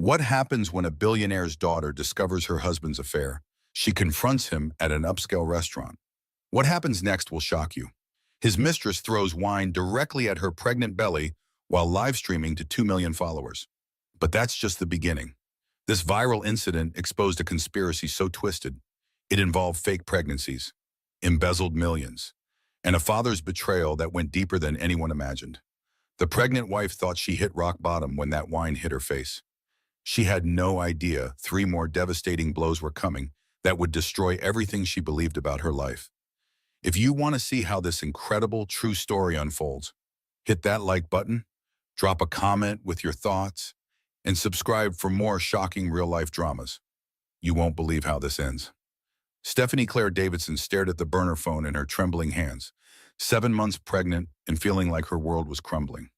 What happens when a billionaire's daughter discovers her husband's affair? She confronts him at an upscale restaurant. What happens next will shock you. His mistress throws wine directly at her pregnant belly while live streaming to 2 million followers. But that's just the beginning. This viral incident exposed a conspiracy so twisted. It involved fake pregnancies, embezzled millions, and a father's betrayal that went deeper than anyone imagined. The pregnant wife thought she hit rock bottom when that wine hit her face. She had no idea 3 more devastating blows were coming that would destroy everything she believed about her life. If you want to see how this incredible, true story unfolds, hit that like button, drop a comment with your thoughts, and subscribe for more shocking real-life dramas. You won't believe how this ends. Stephanie Claire Davidson stared at the burner phone in her trembling hands, 7 months pregnant and feeling like her world was crumbling.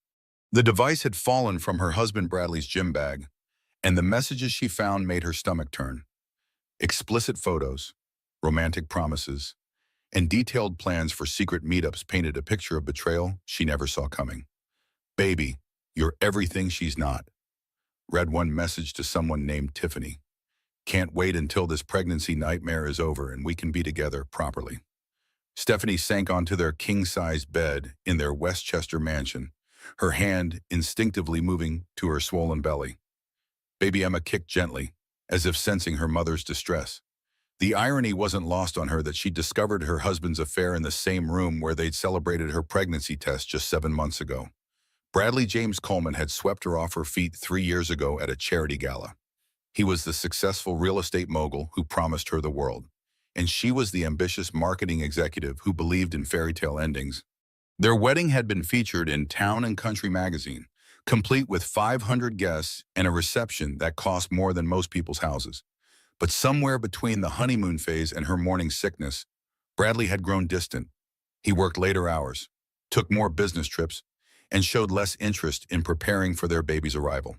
The device had fallen from her husband Bradley's gym bag, and the messages she found made her stomach turn. Explicit photos, romantic promises, and detailed plans for secret meetups painted a picture of betrayal she never saw coming. "Baby, you're everything she's not," read one message to someone named Tiffany. "Can't wait until this pregnancy nightmare is over and we can be together properly." Stephanie sank onto their king-size bed in their Westchester mansion, her hand instinctively moving to her swollen belly. Baby Emma kicked gently, as if sensing her mother's distress. The irony wasn't lost on her that she discovered her husband's affair in the same room where they'd celebrated her pregnancy test just 7 months ago. Bradley James Coleman had swept her off her feet 3 years ago at a charity gala. He was the successful real estate mogul who promised her the world, and she was the ambitious marketing executive who believed in fairy tale endings. Their wedding had been featured in Town and Country magazine, complete with 500 guests and a reception that cost more than most people's houses. But somewhere between the honeymoon phase and her morning sickness, Bradley had grown distant. He worked later hours, took more business trips, and showed less interest in preparing for their baby's arrival.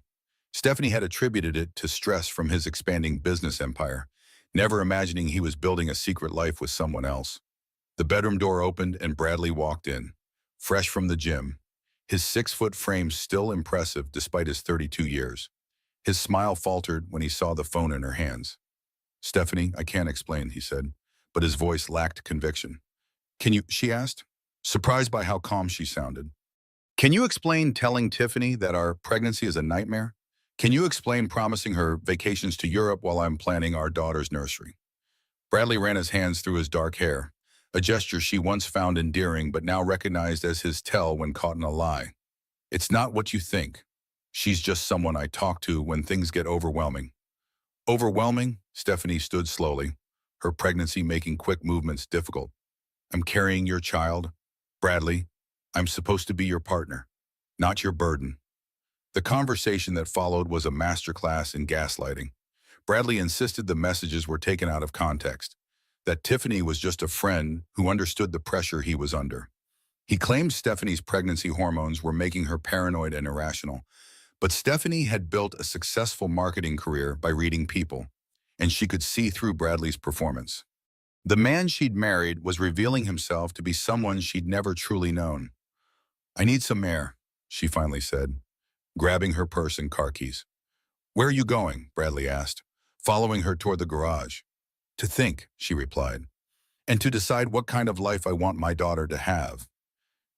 Stephanie had attributed it to stress from his expanding business empire, never imagining he was building a secret life with someone else. The bedroom door opened and Bradley walked in, fresh from the gym, his 6-foot frame still impressive despite his 32 years. His smile faltered when he saw the phone in her hands. "Stephanie, I can't explain," he said, but his voice lacked conviction. "Can you?" she asked, surprised by how calm she sounded. "Can you explain telling Tiffany that our pregnancy is a nightmare? Can you explain promising her vacations to Europe while I'm planning our daughter's nursery?" Bradley ran his hands through his dark hair, a gesture she once found endearing but now recognized as his tell when caught in a lie. "It's not what you think. She's just someone I talk to when things get overwhelming." "Overwhelming?" Stephanie stood slowly, her pregnancy making quick movements difficult. "I'm carrying your child. Bradley, I'm supposed to be your partner, not your burden." The conversation that followed was a masterclass in gaslighting. Bradley insisted the messages were taken out of context, that Tiffany was just a friend who understood the pressure he was under. He claimed Stephanie's pregnancy hormones were making her paranoid and irrational, but Stephanie had built a successful marketing career by reading people, and she could see through Bradley's performance. The man she'd married was revealing himself to be someone she'd never truly known. "I need some air," she finally said, grabbing her purse and car keys. "Where are you going?" Bradley asked, following her toward the garage. "To think," she replied, "and to decide what kind of life I want my daughter to have."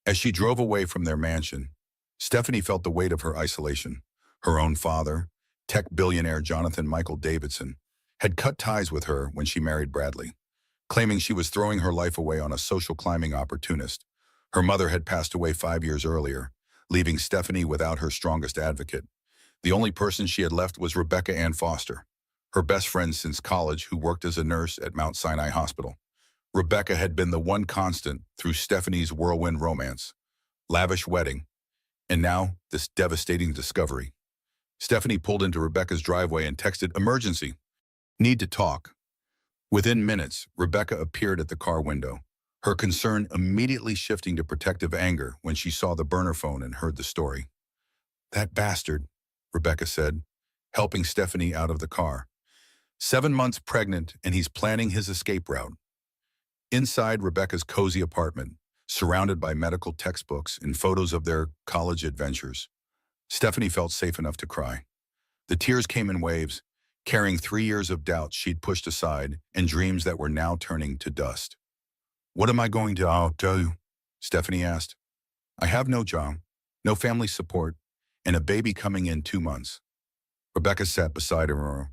As she drove away from their mansion, Stephanie felt the weight of her isolation. Her own father, tech billionaire Jonathan Michael Davidson, had cut ties with her when she married Bradley, claiming she was throwing her life away on a social climbing opportunist. Her mother had passed away 5 years earlier, leaving Stephanie without her strongest advocate. The only person she had left was Rebecca Ann Foster, her best friend since college who worked as a nurse at Mount Sinai Hospital. Rebecca had been the one constant through Stephanie's whirlwind romance, lavish wedding, and now this devastating discovery. Stephanie pulled into Rebecca's driveway and texted, "Emergency. Need to talk." Within minutes, Rebecca appeared at the car window, her concern immediately shifting to protective anger when she saw the burner phone and heard the story. "That bastard," Rebecca said, helping Stephanie out of the car. 7 months pregnant, and he's planning his escape route. Inside Rebecca's cozy apartment, surrounded by medical textbooks and photos of their college adventures, Stephanie felt safe enough to cry. The tears came in waves, carrying 3 years of doubts she'd pushed aside and dreams that were now turning to dust. "What am I going to tell you?" Stephanie asked. "I have no job, no family support, and a baby coming in 2 months." Rebecca sat beside her,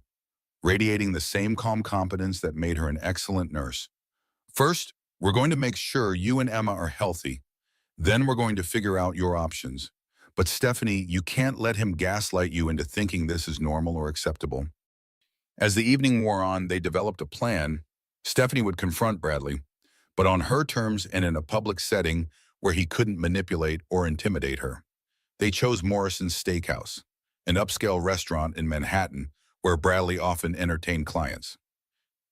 radiating the same calm confidence that made her an excellent nurse. "First, we're going to make sure you and Emma are healthy. Then we're going to figure out your options. But Stephanie, you can't let him gaslight you into thinking this is normal or acceptable." As the evening wore on, they developed a plan. Stephanie would confront Bradley, but on her terms and in a public setting where he couldn't manipulate or intimidate her. They chose Morrison's Steakhouse, an upscale restaurant in Manhattan where Bradley often entertained clients.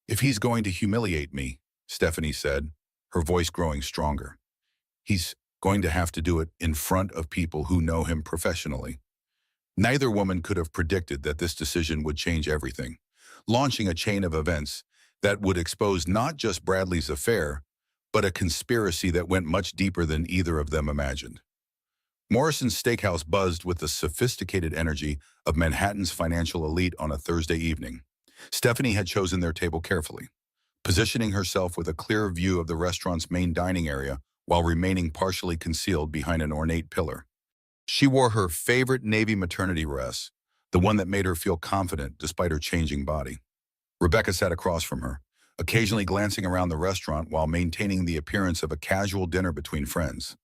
"If he's going to humiliate me," Stephanie said, her voice growing stronger, "he's going to have to do it in front of people who know him professionally." Neither woman could have predicted that this decision would change everything, launching a chain of events that would expose not just Bradley's affair, but a conspiracy that went much deeper than either of them imagined. Morrison's Steakhouse buzzed with the sophisticated energy of Manhattan's financial elite on a Thursday evening. Stephanie had chosen their table carefully, positioning herself with a clear view of the restaurant's main dining area while remaining partially concealed behind an ornate pillar. She wore her favorite navy maternity dress, the one that made her feel confident despite her changing body. Rebecca sat across from her, occasionally glancing around the restaurant while maintaining the appearance of a casual dinner between friends.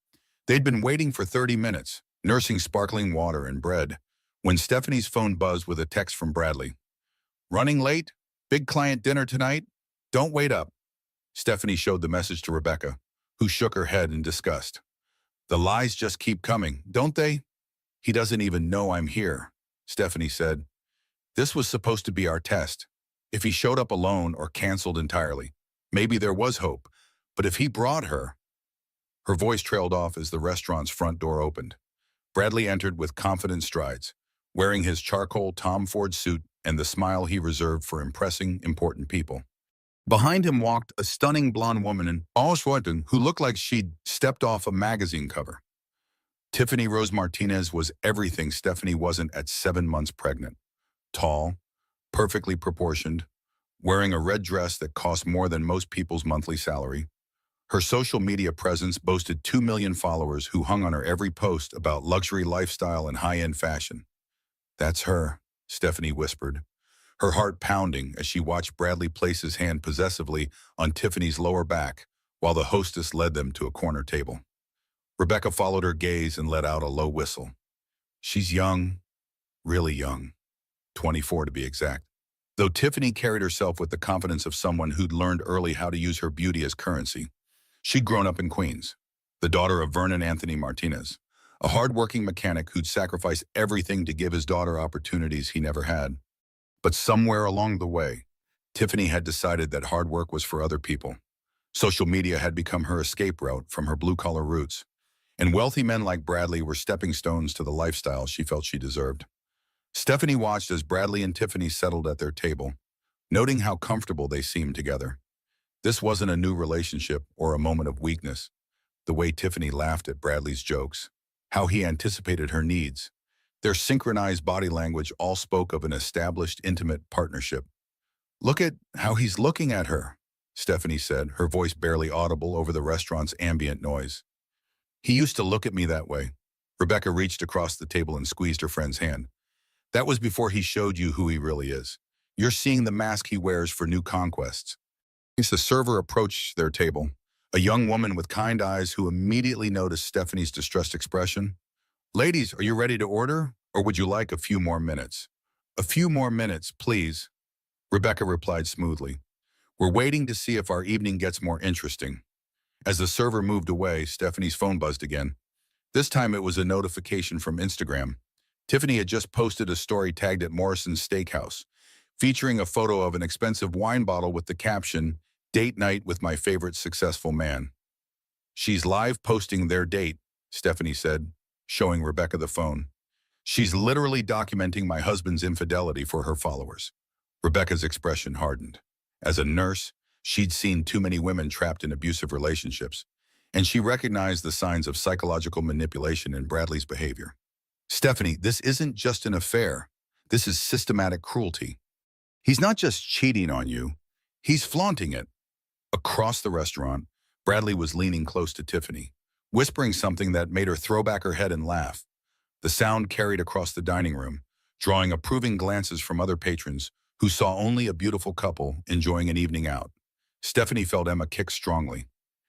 They'd been waiting for 30 minutes, nursing sparkling water and bread, when Stephanie's phone buzzed with a text from Bradley. "Running late? Big client dinner tonight? Don't wait up." Stephanie showed the message to Rebecca, who shook her head in disgust. "The lies just keep coming, don't they?" "He doesn't even know I'm here," Stephanie said. "This was supposed to be our test. If he showed up alone or canceled entirely, maybe there was hope. But if he brought her—" Her voice trailed off as the restaurant's front door opened. Bradley entered with confident strides, wearing his charcoal Tom Ford suit and the smile he reserved for impressing important people. Behind him walked a stunning blonde woman in Ausweiton who looked like she'd stepped off a magazine cover. Tiffany Rose Martinez was everything Stephanie wasn't at 7 months pregnant. Tall, perfectly proportioned, wearing a red dress that cost more than most people's monthly salary. Her social media presence boasted 2 million followers who hung on her every post about luxury lifestyle and high-end fashion. "That's her," Stephanie whispered, her heart pounding as she watched Bradley place his hand possessively on Tiffany's lower back while the hostess led them to a corner table. Rebecca followed her gaze and let out a low whistle. "She's young, really young, 24 to be exact." Though Tiffany carried herself with the confidence of someone who'd learned early how to use her beauty as currency, she'd grown up in Queens, the daughter of Vernon Anthony Martinez, a hard-working mechanic who'd sacrificed everything to give his daughter opportunities he never had. But somewhere along the way, Tiffany had decided that hard work was for other people. Social media had become her escape route from her blue-collar roots, and wealthy men like Bradley were stepping stones to the lifestyle she felt she deserved. Stephanie watched as Bradley and Tiffany settled at their table, noting how comfortable they seemed together. This wasn't a new relationship or a moment of weakness. The way Tiffany laughed at Bradley's jokes, how he anticipated her needs, their synchronized body language all spoke of an established, intimate partnership. "Look at how he's looking at her," Stephanie said, her voice barely audible over the restaurant's ambient noise. "He used to look at me that way." Rebecca reached across the table and squeezed her friend's hand. "That was before he showed you who he really is. You're seeing the mask he wears for new conquests." As the server approached their table, a young woman with kind eyes who immediately noticed Stephanie's distressed expression. "Ladies, are you ready to order, or would you like a few more minutes?" "A few more minutes, please," Rebecca replied smoothly. "We're waiting to see if our evening gets more interesting." As the server moved away, Stephanie's phone buzzed again. This time it was a notification from Instagram. Tiffany had just posted a story tagged at Morrison's Steakhouse, featuring a photo of an expensive wine bottle with the caption, "Date night with my favorite successful man." "She's live posting their date," Stephanie said, showing Rebecca the phone. "She's literally documenting my husband's infidelity for her followers." Rebecca's expression hardened. As a nurse, she'd seen too many women trapped in abusive relationships, and she recognized the signs of psychological manipulation in Bradley's behavior. "Stephanie, this isn't just an affair. This is systematic cruelty. He's not just cheating on you, he's flaunting it. Across the restaurant, Bradley was leaning close to Tiffany, whispering something that made her throw back her head and laugh. The sound carried across the dining room, drawing approving glances from other patrons who saw only a beautiful couple enjoying an evening out. Stephanie felt Emma kick strongly,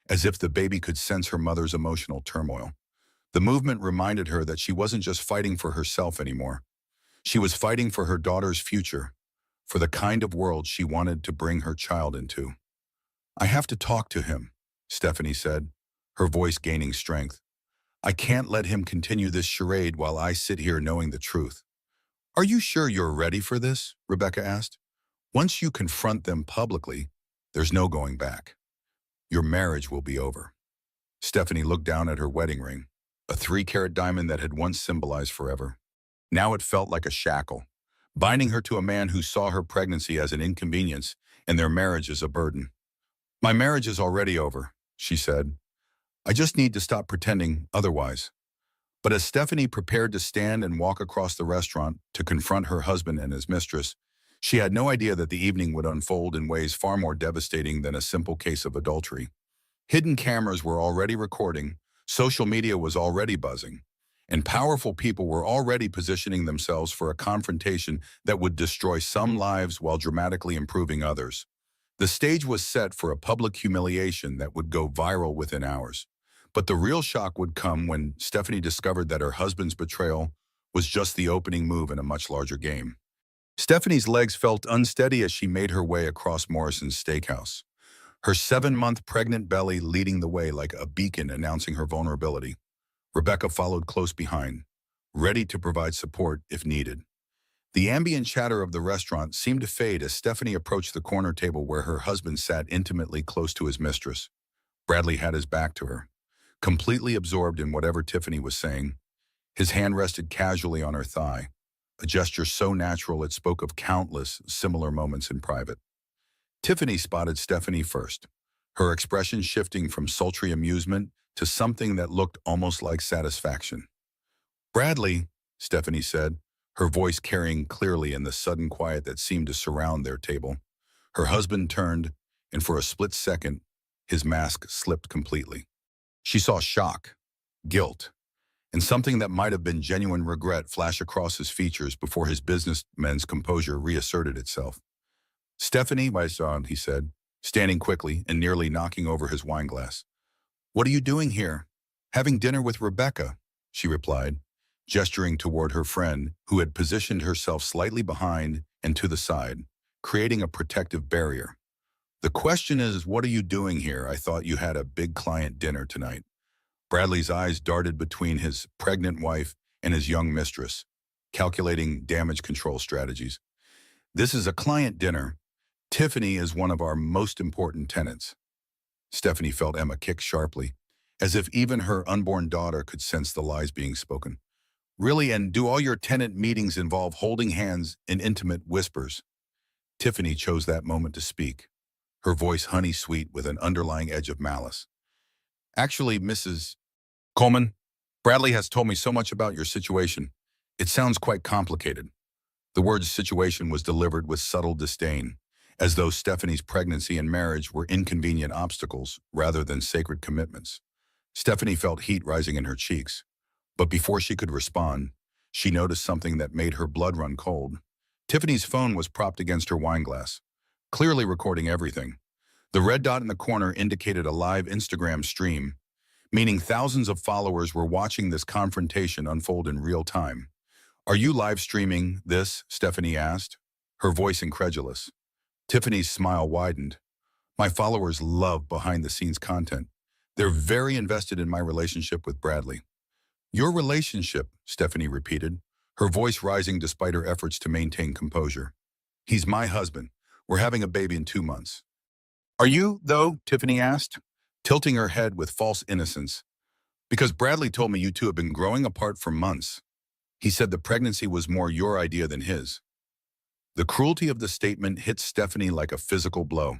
as if the baby could sense her mother's emotional turmoil. The movement reminded her that she wasn't just fighting for herself anymore. She was fighting for her daughter's future, for the kind of world she wanted to bring her child into. "I have to talk to him," Stephanie said, her voice gaining strength. "I can't let him continue this charade while I sit here knowing the truth." "Are you sure you're ready for this?" Rebecca asked. "Once you confront them publicly, there's no going back. Your marriage will be over." Stephanie looked down at her wedding ring, a 3-carat diamond that had once symbolized forever. Now it felt like a shackle, binding her to a man who saw her pregnancy as an inconvenience and their marriage as a burden. "My marriage is already over," she said. "I just need to stop pretending otherwise." But as Stephanie prepared to stand and walk across the restaurant to confront her husband and his mistress, she had no idea that the evening would unfold in ways far more devastating than a simple case of adultery. Hidden cameras were already recording, social media was already buzzing, and powerful people were already positioning themselves for a confrontation that would destroy some lives while dramatically improving others. The stage was set for a public humiliation that would go viral within hours. But the real shock would come when Stephanie discovered that her husband's betrayal was just the opening move in a much larger game. Stephanie's legs felt unsteady as she made her way across Morrison's Steakhouse, her 7-month pregnant belly leading the way like a beacon announcing her vulnerability. Rebecca followed close behind, ready to provide support if needed. The ambient chatter of the restaurant seemed to fade as Stephanie approached the corner table where her husband sat intimately close to his mistress. Bradley had his back to her, completely absorbed in whatever Tiffany was saying. His hand rested casually on her thigh, a gesture so natural it spoke of countless similar moments in private. Tiffany spotted Stephanie first, her expression shifting from sultry amusement to something that looked almost like satisfaction. "Bradley," Stephanie said, her voice carrying clearly in the sudden quiet that seemed to surround their table. Her husband turned, and for a split second, his mask slipped completely. She saw shock, guilt, and something that might have been genuine regret flash across his features before his businessman's composure reasserted itself. "Stephanie, my son," he said, standing quickly and nearly knocking over his wineglass. "What are you doing here?" "Having dinner with Rebecca," she replied, gesturing toward her friend, who had positioned herself slightly behind and to the side, creating a protective barrier. "The question is, what are you doing here? I thought you had a big client dinner tonight." Bradley's eyes darted between his pregnant wife and his young mistress, calculating damage control strategies. "This is a client dinner. Tiffany is one of our most important tenants." Stephanie felt Emma kick sharply, as if even her unborn daughter could sense the lies being spoken. "Really, and do all your tenant meetings involve holding hands in intimate whispers?" Tiffany chose that moment to speak, her voice honey-sweet with an underlying edge of malice. "Actually, Mrs. Coleman, Bradley has told me so much about your situation. It sounds quite complicated." The word situation was delivered with subtle disdain, as though Stephanie's pregnancy and marriage were inconvenient obstacles rather than sacred commitments. Stephanie felt heat rising in her cheeks, but before she could respond, she noticed something that made her blood run cold. Tiffany's phone was propped against her wineglass, clearly recording everything. The red dot in the corner indicated a live Instagram stream, meaning thousands of followers were watching this confrontation unfold in real time. "Are you live streaming this?" Stephanie asked, her voice incredulous. Tiffany's smile widened. "My followers love behind-the-scenes content. They're very invested in my relationship with Bradley." "Your relationship," Stephanie repeated, her voice rising despite her efforts to maintain composure. "He's my husband. We're having a baby in 2 months." "Are you, though?" Tiffany asked, tilting her head with false innocence. "Because Bradley told me you two have been growing apart for months. He said the pregnancy was more your idea than his." The cruelty of the statement hit Stephanie like a physical blow.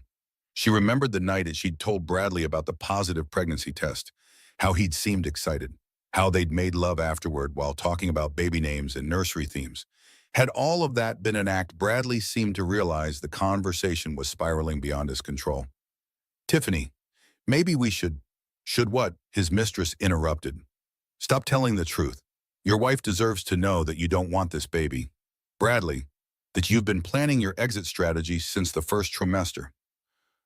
She remembered the night she'd told Bradley about the positive pregnancy test, how he'd seemed excited, how they'd made love afterward while talking about baby names and nursery themes. Had all of that been an act, Bradley seemed to realize the conversation was spiraling beyond his control. Tiffany, maybe we should. Should what? His mistress interrupted. Stop telling the truth. Your wife deserves to know that you don't want this baby. Bradley, that you've been planning your exit strategy since the first trimester.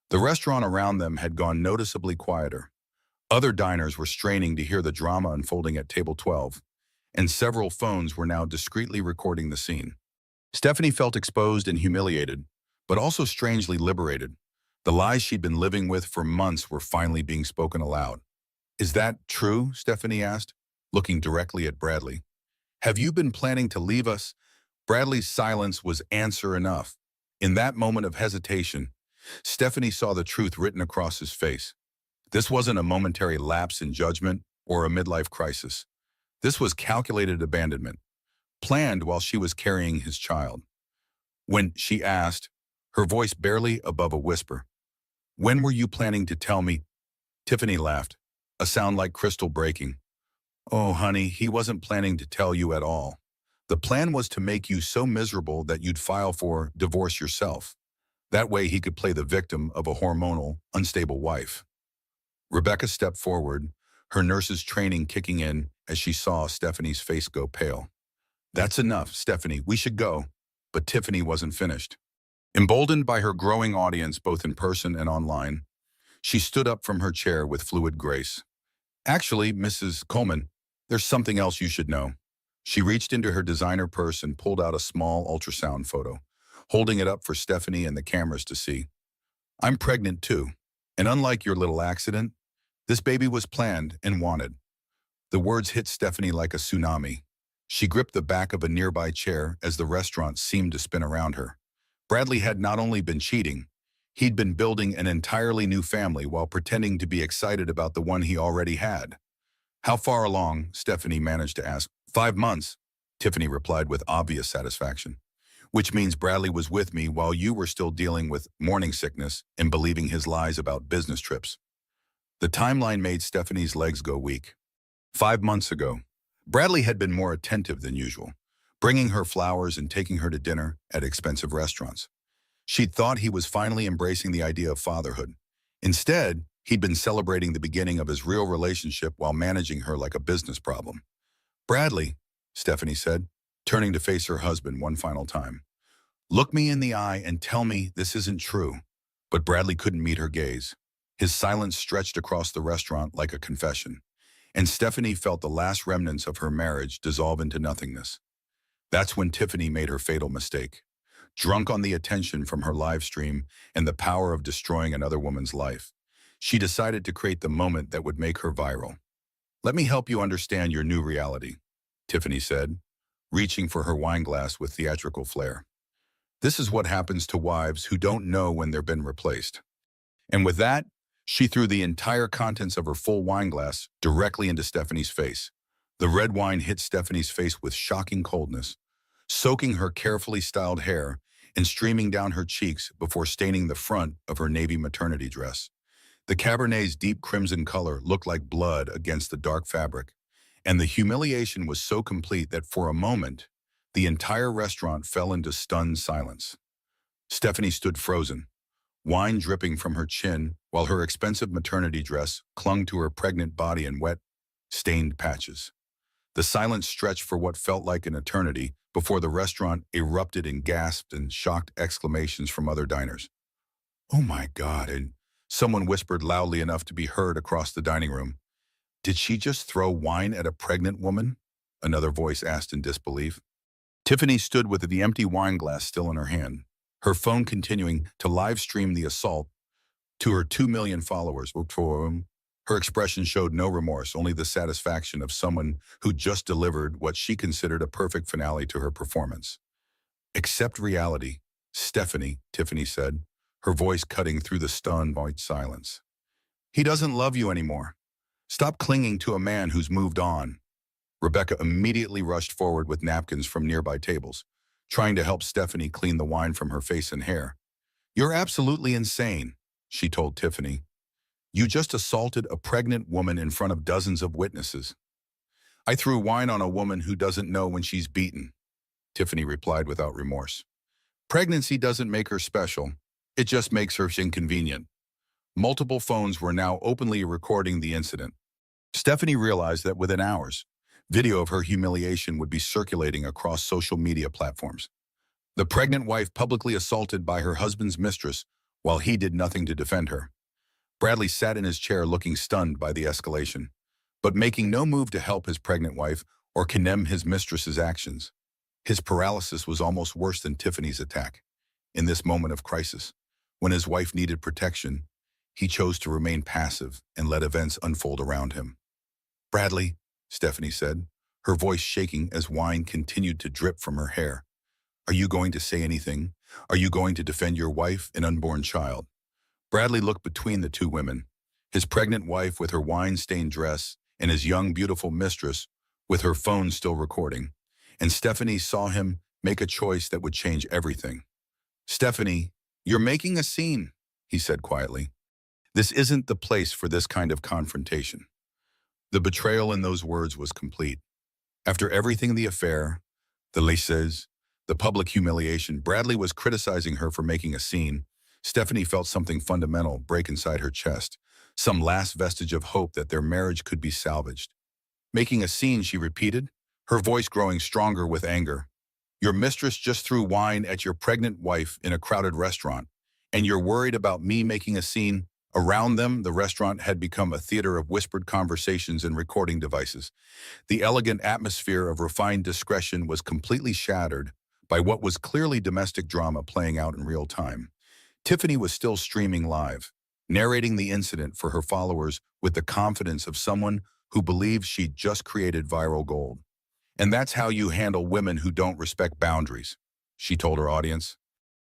The restaurant around them had gone noticeably quieter. Other diners were straining to hear the drama unfolding at table 12, and several phones were now discreetly recording the scene. Stephanie felt exposed and humiliated, but also strangely liberated. The lies she'd been living with for months were finally being spoken aloud. Is that true? Stephanie asked, looking directly at Bradley. Have you been planning to leave us? Bradley's silence was answer enough. In that moment of hesitation, Stephanie saw the truth written across his face. This wasn't a momentary lapse in judgment or a midlife crisis. This was calculated abandonment, planned while she was carrying his child. When she asked, her voice barely above a whisper, "When were you planning to tell me?" Tiffany laughed, a sound like crystal breaking. "Oh, honey, he wasn't planning to tell you at all. The plan was to make you so miserable that you'd file for divorce yourself. That way he could play the victim of a hormonal, unstable wife." Rebecca stepped forward, her nurse's training kicking in as she saw Stephanie's face go pale. "That's enough, Stephanie. We should go." But Tiffany wasn't finished. Emboldened by her growing audience both in person and online, she stood up from her chair with fluid grace. "Actually, Mrs. Coleman, there's something else you should know." She reached into her designer purse and pulled out a small ultrasound photo, holding it up for Stephanie and the cameras to see. "I'm pregnant too, and unlike your little accident, this baby was planned and wanted." The words hit Stephanie like a tsunami. She gripped the back of a nearby chair as the restaurant seemed to spin around her. Bradley had not only been cheating, he'd been building an entirely new family while pretending to be excited about the one he already had. "How far along?" Stephanie managed to ask. 5 months, Tiffany replied with obvious satisfaction. "Which means Bradley was with me while you were still dealing with morning sickness and believing his lies about business trips." The timeline made Stephanie's legs go weak. 5 months ago, Bradley had been more attentive than usual, bringing her flowers and taking her to dinner at expensive restaurants. She'd thought he was finally embracing the idea of fatherhood. Instead, he'd been celebrating the beginning of his real relationship while managing her like a business problem. "Bradley," Stephanie said, turning to face her husband one final time, "look me in the eye and tell me this isn't true." But Bradley couldn't meet her gaze. His silence stretched across the restaurant like a confession, and Stephanie felt the last remnants of her marriage dissolve into nothingness. That's when Tiffany made her fatal mistake. Drunk on the attention from her live stream and the power of destroying another woman's life, she decided to create the moment that would make her viral. "Let me help you understand your new reality," Tiffany said, reaching for her wine glass with theatrical flair. "This is what happens to wives who don't know when they've been replaced." And with that, she threw the entire contents of her full wine glass directly into Stephanie's face. The red wine hit Stephanie's face with shocking coldness, soaking her carefully styled hair and streaming down her cheeks before staining the front of her navy maternity dress. The Cabernet's deep crimson color looked like blood against the dark fabric, and the humiliation was so complete that for a moment, the entire restaurant fell into stunned silence. Stephanie stood frozen, wine dripping from her chin while her expensive maternity dress clung to her pregnant body in wet, stained patches. The silence stretched for what felt like an eternity before the restaurant erupted in gasped and shocked exclamations from other diners. "Oh my God," and someone whispered loudly enough to be heard across the dining room. "Did she just throw wine at a pregnant woman?" Another voice asked in disbelief. Tiffany stood with the empty wine glass still in her hand, her phone continuing to live stream the assault to her 2 million followers. Her expression showed no remorse, only the satisfaction of someone who just delivered what she considered a perfect finale to her performance. "Accept reality, Stephanie," Tiffany said, her voice cutting through the stunned white silence. "He doesn't love you anymore. Stop clinging to a man who's moved on." Rebecca immediately rushed forward with napkins from nearby tables, trying to help Stephanie clean the wine from her face and hair. "You're absolutely insane," she told Tiffany. "You just assaulted a pregnant woman in front of dozens of witnesses." "I threw wine on a woman who doesn't know when she's beaten." Tiffany replied without remorse. Pregnancy doesn't make her special. It just makes her inconvenient. Multiple phones were now openly recording the incident. Stephanie realized that within hours, video of her humiliation would be circulating across social media platforms. The pregnant wife publicly assaulted by her husband's mistress while he did nothing to defend her. Bradley sat in his chair looking stunned by the escalation, but making no move to help his pregnant wife or condemn his mistress's actions. His paralysis was almost worse than Tiffany's attack. In this moment of crisis, when his wife needed protection, he chose to remain passive and let events unfold around him. Bradley, Stephanie said, her voice shaking as wine continued to drip from her hair. Are you going to say anything? Are you going to defend your wife and unborn child? Bradley looked between the two women, his pregnant wife with her wine-stained dress and his young, beautiful mistress with her phone still recording. And Stephanie saw him make a choice that would change everything. Stephanie, you're making a scene, he said quietly. This isn't the place for this kind of confrontation. The betrayal in those words was complete. After everything, the affair, the laisses, the public humiliation, Bradley was criticizing her for making a scene. Stephanie felt something fundamental break inside her chest, some last vestige of hope that their marriage could be salvaged. Making a scene, she repeated, her voice growing stronger with anger. Your mistress just threw wine at your pregnant wife in a crowded restaurant, and you're worried about me making a scene? Around them, the restaurant had become a theater of whispered conversations and recording devices. The elegant atmosphere of refined discretion was completely shattered by what was clearly domestic drama playing out in real time. Tiffany was still streaming live, narrating the incident for her followers with the confidence of someone who believed she'd just created viral gold. And that's how you handle women who don't respect boundaries, she told her audience.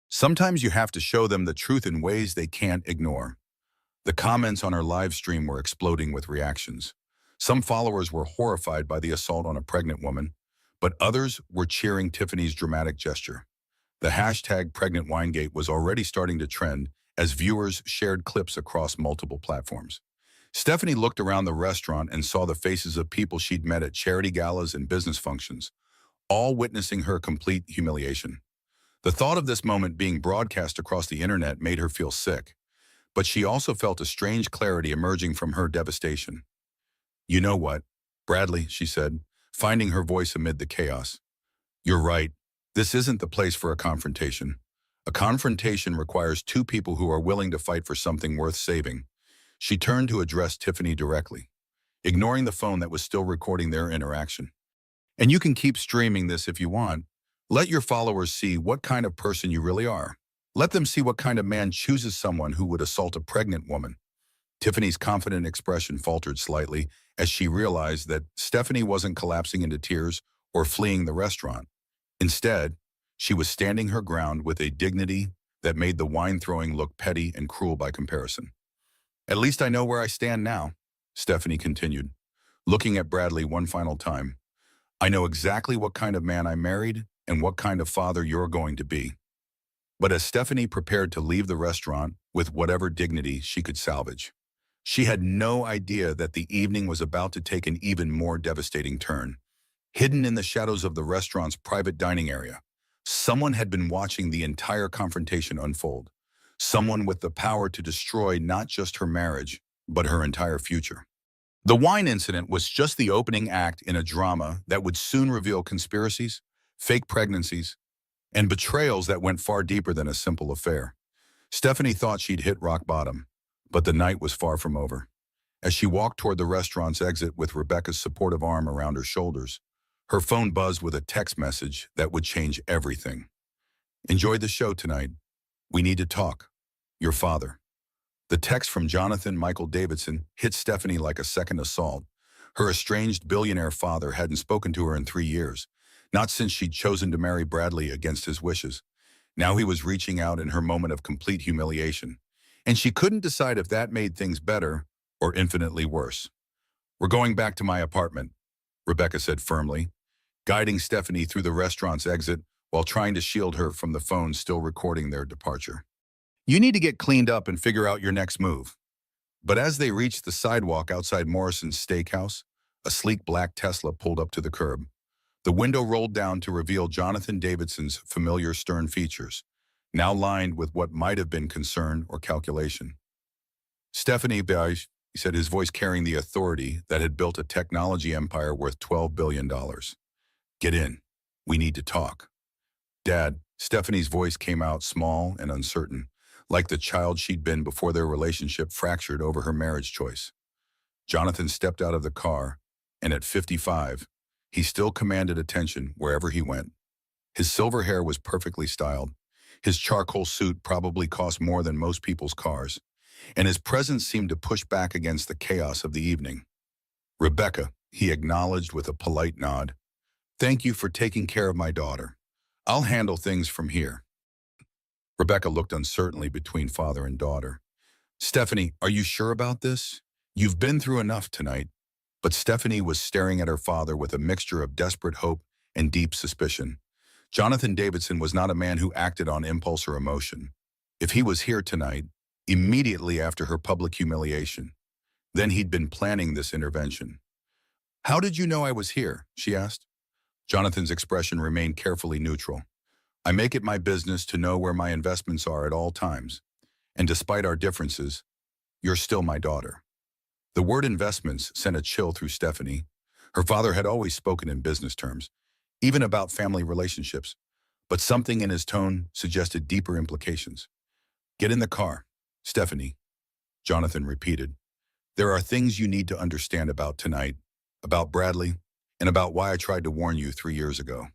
Sometimes you have to show them the truth in ways they can't ignore. The comments on her live stream were exploding with reactions. Some followers were horrified by the assault on a pregnant woman, but others were cheering Tiffany's dramatic gesture. The hashtag #PregnantWinegate was already starting to trend as viewers shared clips across multiple platforms. Stephanie looked around the restaurant and saw the faces of people she'd met at charity galas and business functions, all witnessing her complete humiliation. The thought of this moment being broadcast across the internet made her feel sick, but she also felt a strange clarity emerging from her devastation. You know what, Bradley, she said, finding her voice amid the chaos. You're right. This isn't the place for a confrontation. A confrontation requires two people who are willing to fight for something worth saving. She turned to address Tiffany directly, ignoring the phone that was still recording their interaction. And you can keep streaming this if you want. Let your followers see what kind of person you really are. Let them see what kind of man chooses someone who would assault a pregnant woman. Tiffany's confident expression faltered slightly as she realized that Stephanie wasn't collapsing into tears or fleeing the restaurant. Instead, she was standing her ground with a dignity that made the wine-throwing look petty and cruel by comparison. At least I know where I stand now, Stephanie continued, looking at Bradley one final time. I know exactly what kind of man I married and what kind of father you're going to be. But as Stephanie prepared to leave the restaurant with whatever dignity she could salvage, she had no idea that the evening was about to take an even more devastating turn. Hidden in the shadows of the restaurant's private dining area, someone had been watching the entire confrontation unfold. Someone with the power to destroy not just her marriage, but her entire future. The wine incident was just the opening act in a drama that would soon reveal conspiracies, fake pregnancies, and betrayals that went far deeper than a simple affair. Stephanie thought she'd hit rock bottom, but the night was far from over. As she walked toward the restaurant's exit with Rebecca's supportive arm around her shoulders, her phone buzzed with a text message that would change everything. Enjoyed the show tonight. We need to talk. Your father. The text from Jonathan Michael Davidson hit Stephanie like a second assault. Her estranged billionaire father hadn't spoken to her in 3 years, not since she'd chosen to marry Bradley against his wishes. Now he was reaching out in her moment of complete humiliation, and she couldn't decide if that made things better or infinitely worse. We're going back to my apartment, Rebecca said firmly, guiding Stephanie through the restaurant's exit while trying to shield her from the phone still recording their departure. You need to get cleaned up and figure out your next move. But as they reached the sidewalk outside Morrison's Steakhouse, a sleek black Tesla pulled up to the curb. The window rolled down to reveal Jonathan Davidson's familiar stern features, now lined with what might have been concern or calculation. Stephanie Beige, he said, his voice carrying the authority that had built a technology empire worth $12 billion. Get in. We need to talk. Dad, Stephanie's voice came out small and uncertain, like the child she'd been before their relationship fractured over her marriage choice. Jonathan stepped out of the car, and at 55, he still commanded attention wherever he went. His silver hair was perfectly styled. His charcoal suit probably cost more than most people's cars, and his presence seemed to push back against the chaos of the evening. Rebecca, he acknowledged with a polite nod. Thank you for taking care of my daughter. I'll handle things from here. Rebecca looked uncertainly between father and daughter. Stephanie, are you sure about this? You've been through enough tonight. But Stephanie was staring at her father with a mixture of desperate hope and deep suspicion. Jonathan Davidson was not a man who acted on impulse or emotion. If he was here tonight, immediately after her public humiliation, then he'd been planning this intervention. How did you know I was here? She asked. Jonathan's expression remained carefully neutral. I make it my business to know where my investments are at all times. And despite our differences, you're still my daughter. The word investments sent a chill through Stephanie. Her father had always spoken in business terms, even about family relationships, but something in his tone suggested deeper implications. Get in the car, Stephanie, Jonathan repeated. There are things you need to understand about tonight, about Bradley, and about why I tried to warn you 3 years ago.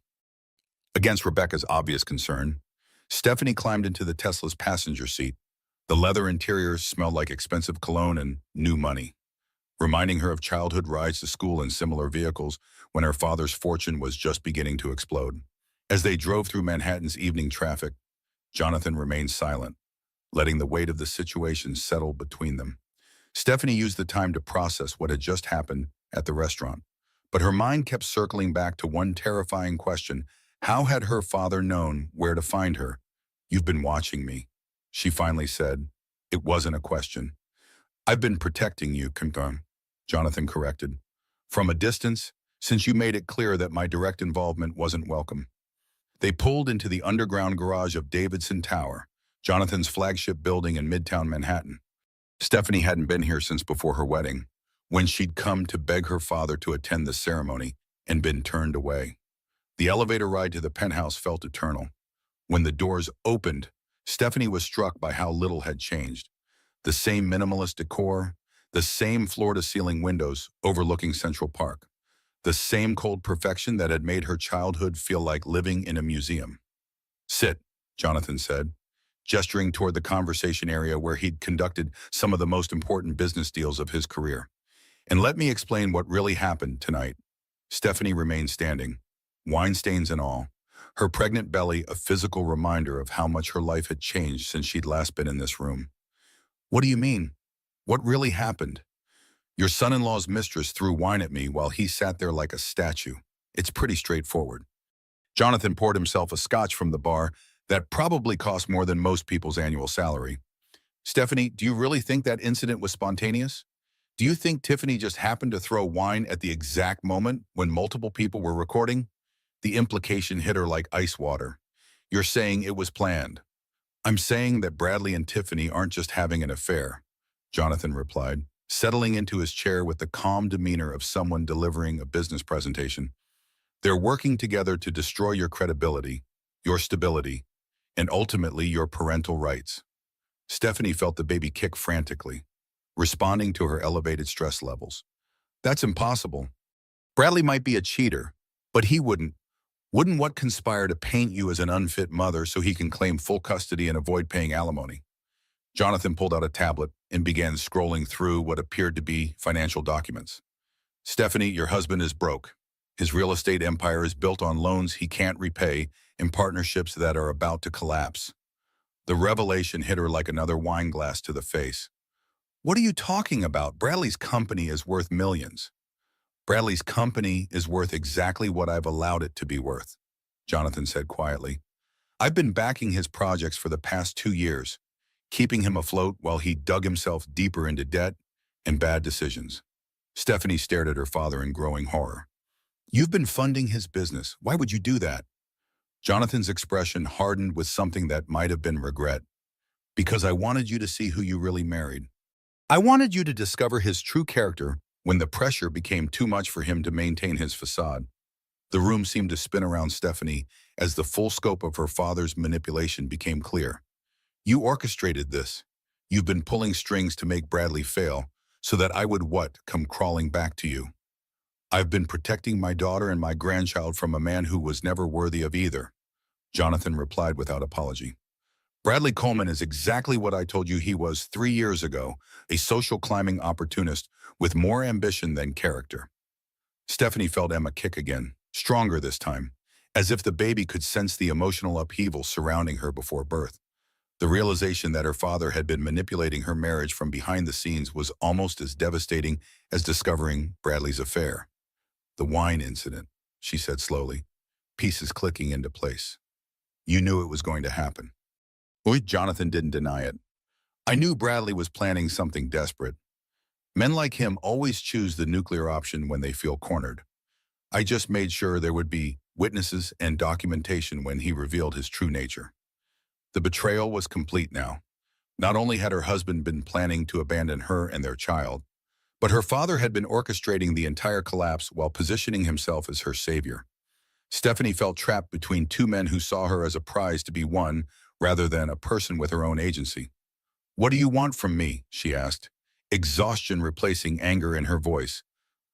Against Rebecca's obvious concern, Stephanie climbed into the Tesla's passenger seat. The leather interior smelled like expensive cologne and new money, reminding her of childhood rides to school in similar vehicles when her father's fortune was just beginning to explode. As they drove through Manhattan's evening traffic, Jonathan remained silent, letting the weight of the situation settle between them. Stephanie used the time to process what had just happened at the restaurant, but her mind kept circling back to one terrifying question. How had her father known where to find her? You've been watching me, she finally said. It wasn't a question. I've been protecting you, Jonathan corrected. From a distance, since you made it clear that my direct involvement wasn't welcome. They pulled into the underground garage of Davidson Tower, Jonathan's flagship building in Midtown Manhattan. Stephanie hadn't been here since before her wedding, when she'd come to beg her father to attend the ceremony and been turned away. The elevator ride to the penthouse felt eternal. When the doors opened, Stephanie was struck by how little had changed. The same minimalist decor, the same floor-to-ceiling windows overlooking Central Park, the same cold perfection that had made her childhood feel like living in a museum. Sit, Jonathan said, gesturing toward the conversation area where he'd conducted some of the most important business deals of his career. And let me explain what really happened tonight. Stephanie remained standing, wine stains and all, her pregnant belly a physical reminder of how much her life had changed since she'd last been in this room. What do you mean? What really happened? Your son-in-law's mistress threw wine at me while he sat there like a statue. It's pretty straightforward. Jonathan poured himself a scotch from the bar that probably cost more than most people's annual salary. Stephanie, do you really think that incident was spontaneous? Do you think Tiffany just happened to throw wine at the exact moment when multiple people were recording? The implication hit her like ice water. You're saying it was planned. I'm saying that Bradley and Tiffany aren't just having an affair, Jonathan replied, settling into his chair with the calm demeanor of someone delivering a business presentation. They're working together to destroy your credibility, your stability, and ultimately your parental rights. Stephanie felt the baby kick frantically, responding to her elevated stress levels. That's impossible. Bradley might be a cheater, but he wouldn't. Wouldn't what conspire to paint you as an unfit mother so he can claim full custody and avoid paying alimony? Jonathan pulled out a tablet and began scrolling through what appeared to be financial documents. Stephanie, your husband is broke. His real estate empire is built on loans he can't repay and partnerships that are about to collapse. The revelation hit her like another wine glass to the face. What are you talking about? Bradley's company is worth millions. Bradley's company is worth exactly what I've allowed it to be worth, Jonathan said quietly. I've been backing his projects for the past 2 years, keeping him afloat while he dug himself deeper into debt and bad decisions. Stephanie stared at her father in growing horror. You've been funding his business. Why would you do that? Jonathan's expression hardened with something that might have been regret. Because I wanted you to see who you really married. I wanted you to discover his true character when the pressure became too much for him to maintain his facade. The room seemed to spin around Stephanie as the full scope of her father's manipulation became clear. You orchestrated this. You've been pulling strings to make Bradley fail so that I would come crawling back to you. I've been protecting my daughter and my grandchild from a man who was never worthy of either, Jonathan replied without apology. Bradley Coleman is exactly what I told you he was 3 years ago, a social climbing opportunist with more ambition than character. Stephanie felt Emma kick again, stronger this time, as if the baby could sense the emotional upheaval surrounding her before birth. The realization that her father had been manipulating her marriage from behind the scenes was almost as devastating as discovering Bradley's affair. The wine incident, she said slowly, pieces clicking into place. You knew it was going to happen. Jonathan didn't deny it. I knew Bradley was planning something desperate. Men like him always choose the nuclear option when they feel cornered. I just made sure there would be witnesses and documentation when he revealed his true nature. The betrayal was complete now. Not only had her husband been planning to abandon her and their child, but her father had been orchestrating the entire collapse while positioning himself as her savior. Stephanie felt trapped between two men who saw her as a prize to be won rather than a person with her own agency. What do you want from me? She asked, exhaustion replacing anger in her voice.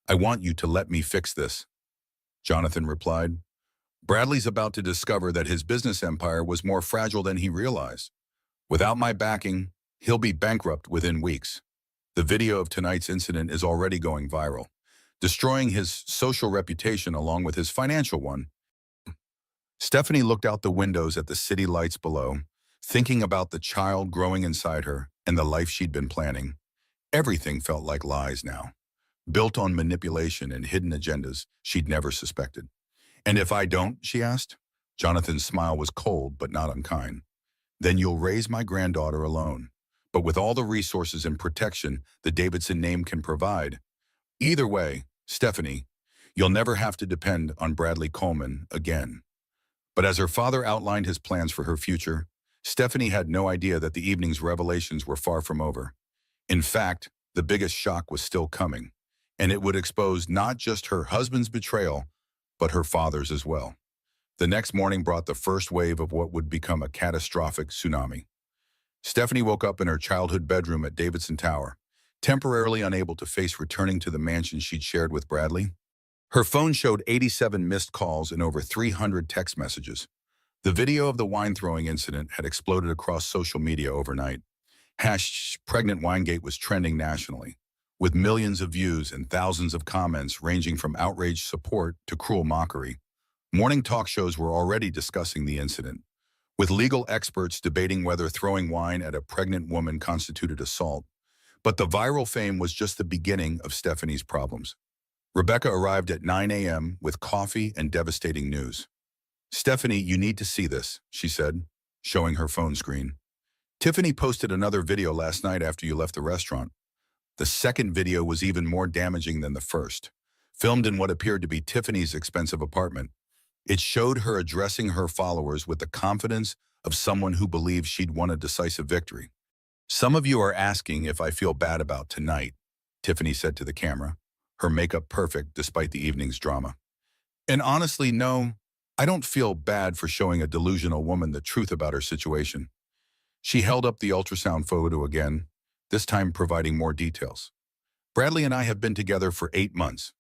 I want you to let me fix this. Jonathan replied, Bradley's about to discover that his business empire was more fragile than he realized. Without my backing, he'll be bankrupt within weeks. The video of tonight's incident is already going viral, destroying his social reputation along with his financial one. Stephanie looked out the windows at the city lights below, thinking about the child growing inside her and the life she'd been planning. Everything felt like lies now, built on manipulation and hidden agendas she'd never suspected. And if I don't, she asked. Jonathan's smile was cold but not unkind. Then you'll raise my granddaughter alone, but with all the resources and protection the Davidson name can provide. Either way, Stephanie, you'll never have to depend on Bradley Coleman again. But as her father outlined his plans for her future, Stephanie had no idea that the evening's revelations were far from over. In fact, the biggest shock was still coming, and it would expose not just her husband's betrayal, but her father's as well. The next morning brought the first wave of what would become a catastrophic tsunami. Stephanie woke up in her childhood bedroom at Davidson Tower, temporarily unable to face returning to the mansion she'd shared with Bradley. Her phone showed 87 missed calls and over 300 text messages. The video of the wine-throwing incident had exploded across social media overnight. #Pregnant Winegate was trending nationally, with millions of views and thousands of comments ranging from outraged support to cruel mockery. Morning talk shows were already discussing the incident, with legal experts debating whether throwing wine at a pregnant woman constituted assault. But the viral fame was just the beginning of Stephanie's problems. Rebecca arrived at 9 a.m. with coffee and devastating news. Stephanie, you need to see this, she said, showing her phone screen. Tiffany posted another video last night after you left the restaurant. The second video was even more damaging than the first, filmed in what appeared to be Tiffany's expensive apartment. It showed her addressing her followers with the confidence of someone who believed she'd won a decisive victory. Some of you are asking if I feel bad about tonight, Tiffany said to the camera, her makeup perfect despite the evening's drama. And honestly, no, I don't feel bad for showing a delusional woman the truth about her situation. She held up the ultrasound photo again, this time providing more details. Bradley and I have been together for 8 months.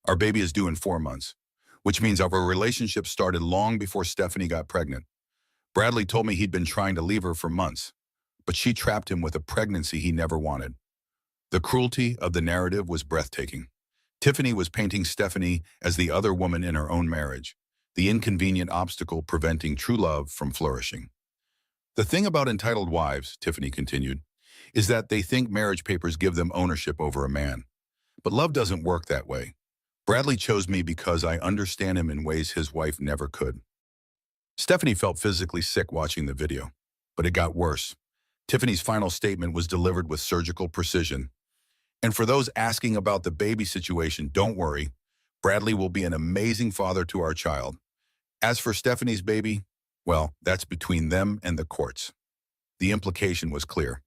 Our baby is due in 4 months, which means our relationship started long before Stephanie got pregnant. Bradley told me he'd been trying to leave her for months, but she trapped him with a pregnancy he never wanted. The cruelty of the narrative was breathtaking. Tiffany was painting Stephanie as the other woman in her own marriage, the inconvenient obstacle preventing true love from flourishing. The thing about entitled wives, Tiffany continued, is that they think marriage papers give them ownership over a man. But love doesn't work that way. Bradley chose me because I understand him in ways his wife never could. Stephanie felt physically sick watching the video, but it got worse. Tiffany's final statement was delivered with surgical precision. And for those asking about the baby situation, don't worry. Bradley will be an amazing father to our child. As for Stephanie's baby, well, that's between them and the courts. The implication was clear.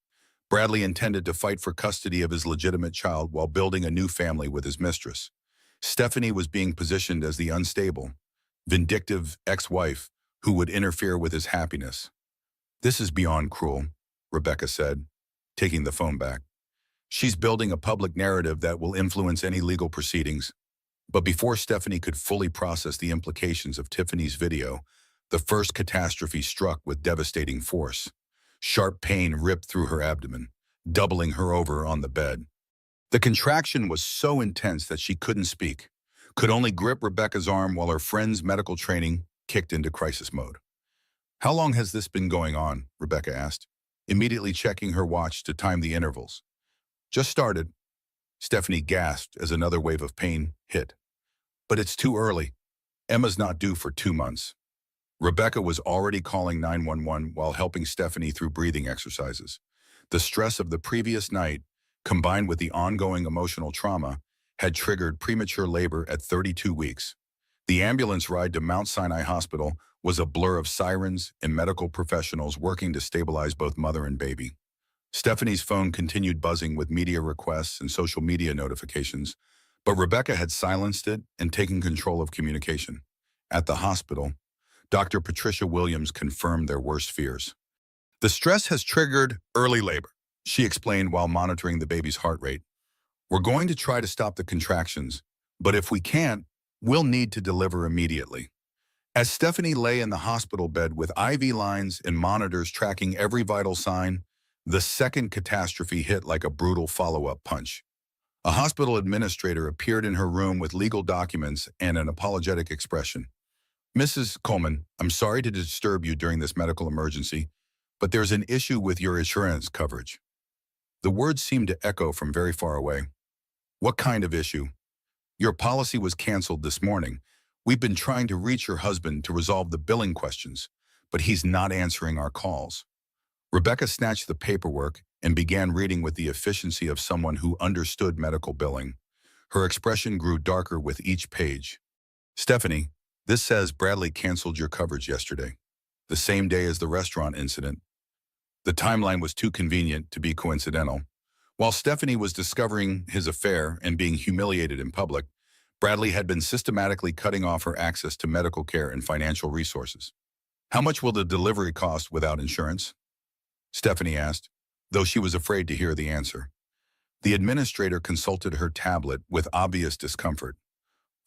Bradley intended to fight for custody of his legitimate child while building a new family with his mistress. Stephanie was being positioned as the unstable, vindictive ex-wife who would interfere with his happiness. "This is beyond cruel," Rebecca said, taking the phone back. "She's building a public narrative that will influence any legal proceedings." But before Stephanie could fully process the implications of Tiffany's video, the first catastrophe struck with devastating force. Sharp pain ripped through her abdomen, doubling her over on the bed. The contraction was so intense that she couldn't speak, could only grip Rebecca's arm while her friend's medical training kicked into crisis mode. "How long has this been going on?" Rebecca asked, immediately checking her watch to time the intervals. "Just started." Stephanie gasped as another wave of pain hit. "But it's too early. Emma's not due for 2 months." Rebecca was already calling 911 while helping Stephanie through breathing exercises. The stress of the previous night, combined with the ongoing emotional trauma, had triggered premature labor at 32 weeks. The ambulance ride to Mount Sinai Hospital was a blur of sirens and medical professionals working to stabilize both mother and baby. Stephanie's phone continued buzzing with media requests and social media notifications, but Rebecca had silenced it and taken control of communication. At the hospital, Dr. Patricia Williams confirmed their worst fears. "The stress has triggered early labor," she explained while monitoring the baby's heart rate. "We're going to try to stop the contractions, but if we can't, we'll need to deliver immediately." As Stephanie lay in the hospital bed with IV lines and monitors tracking every vital sign, the second catastrophe hit like a brutal follow-up punch. A hospital administrator appeared in her room with legal documents and an apologetic expression. "Mrs. Coleman, I'm sorry to disturb you during this medical emergency, but there's an issue with your insurance coverage." The words seemed to echo from very far away. "What kind of issue?" "Your policy was canceled this morning. We've been trying to reach your husband to resolve the billing questions, but he's not answering our calls." Rebecca snatched the paperwork and began reading with the efficiency of someone who understood medical billing. Her expression grew darker with each page. "Stephanie, this says Bradley canceled your coverage yesterday, the same day as the restaurant incident." The timeline was too convenient to be coincidental. While Stephanie was discovering his affair and being humiliated in public, Bradley had been systematically cutting off her access to medical care and financial resources. "How much will the delivery cost without insurance?" Stephanie asked, though she was afraid to hear the answer. The administrator consulted her tablet with obvious discomfort.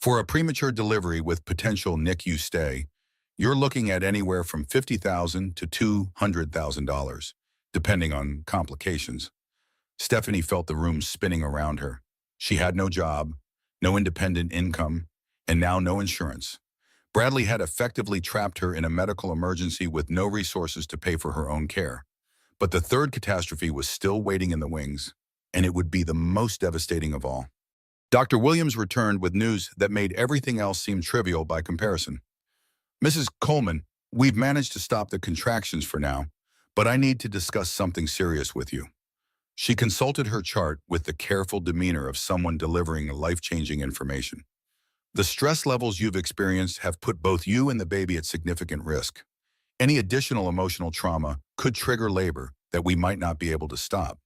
"For a premature delivery with potential NICU stay, you're looking at anywhere from $50,000 to $200,000, depending on complications." Stephanie felt the room spinning around her. She had no job, no independent income, and now no insurance. Bradley had effectively trapped her in a medical emergency with no resources to pay for her own care. But the third catastrophe was still waiting in the wings, and it would be the most devastating of all. Dr. Williams returned with news that made everything else seem trivial by comparison. "Mrs. Coleman, we've managed to stop the contractions for now, but I need to discuss something serious with you." She consulted her chart with the careful demeanor of someone delivering life-changing information. "The stress levels you've experienced have put both you and the baby at significant risk. Any additional emotional trauma could trigger labor that we might not be able to stop."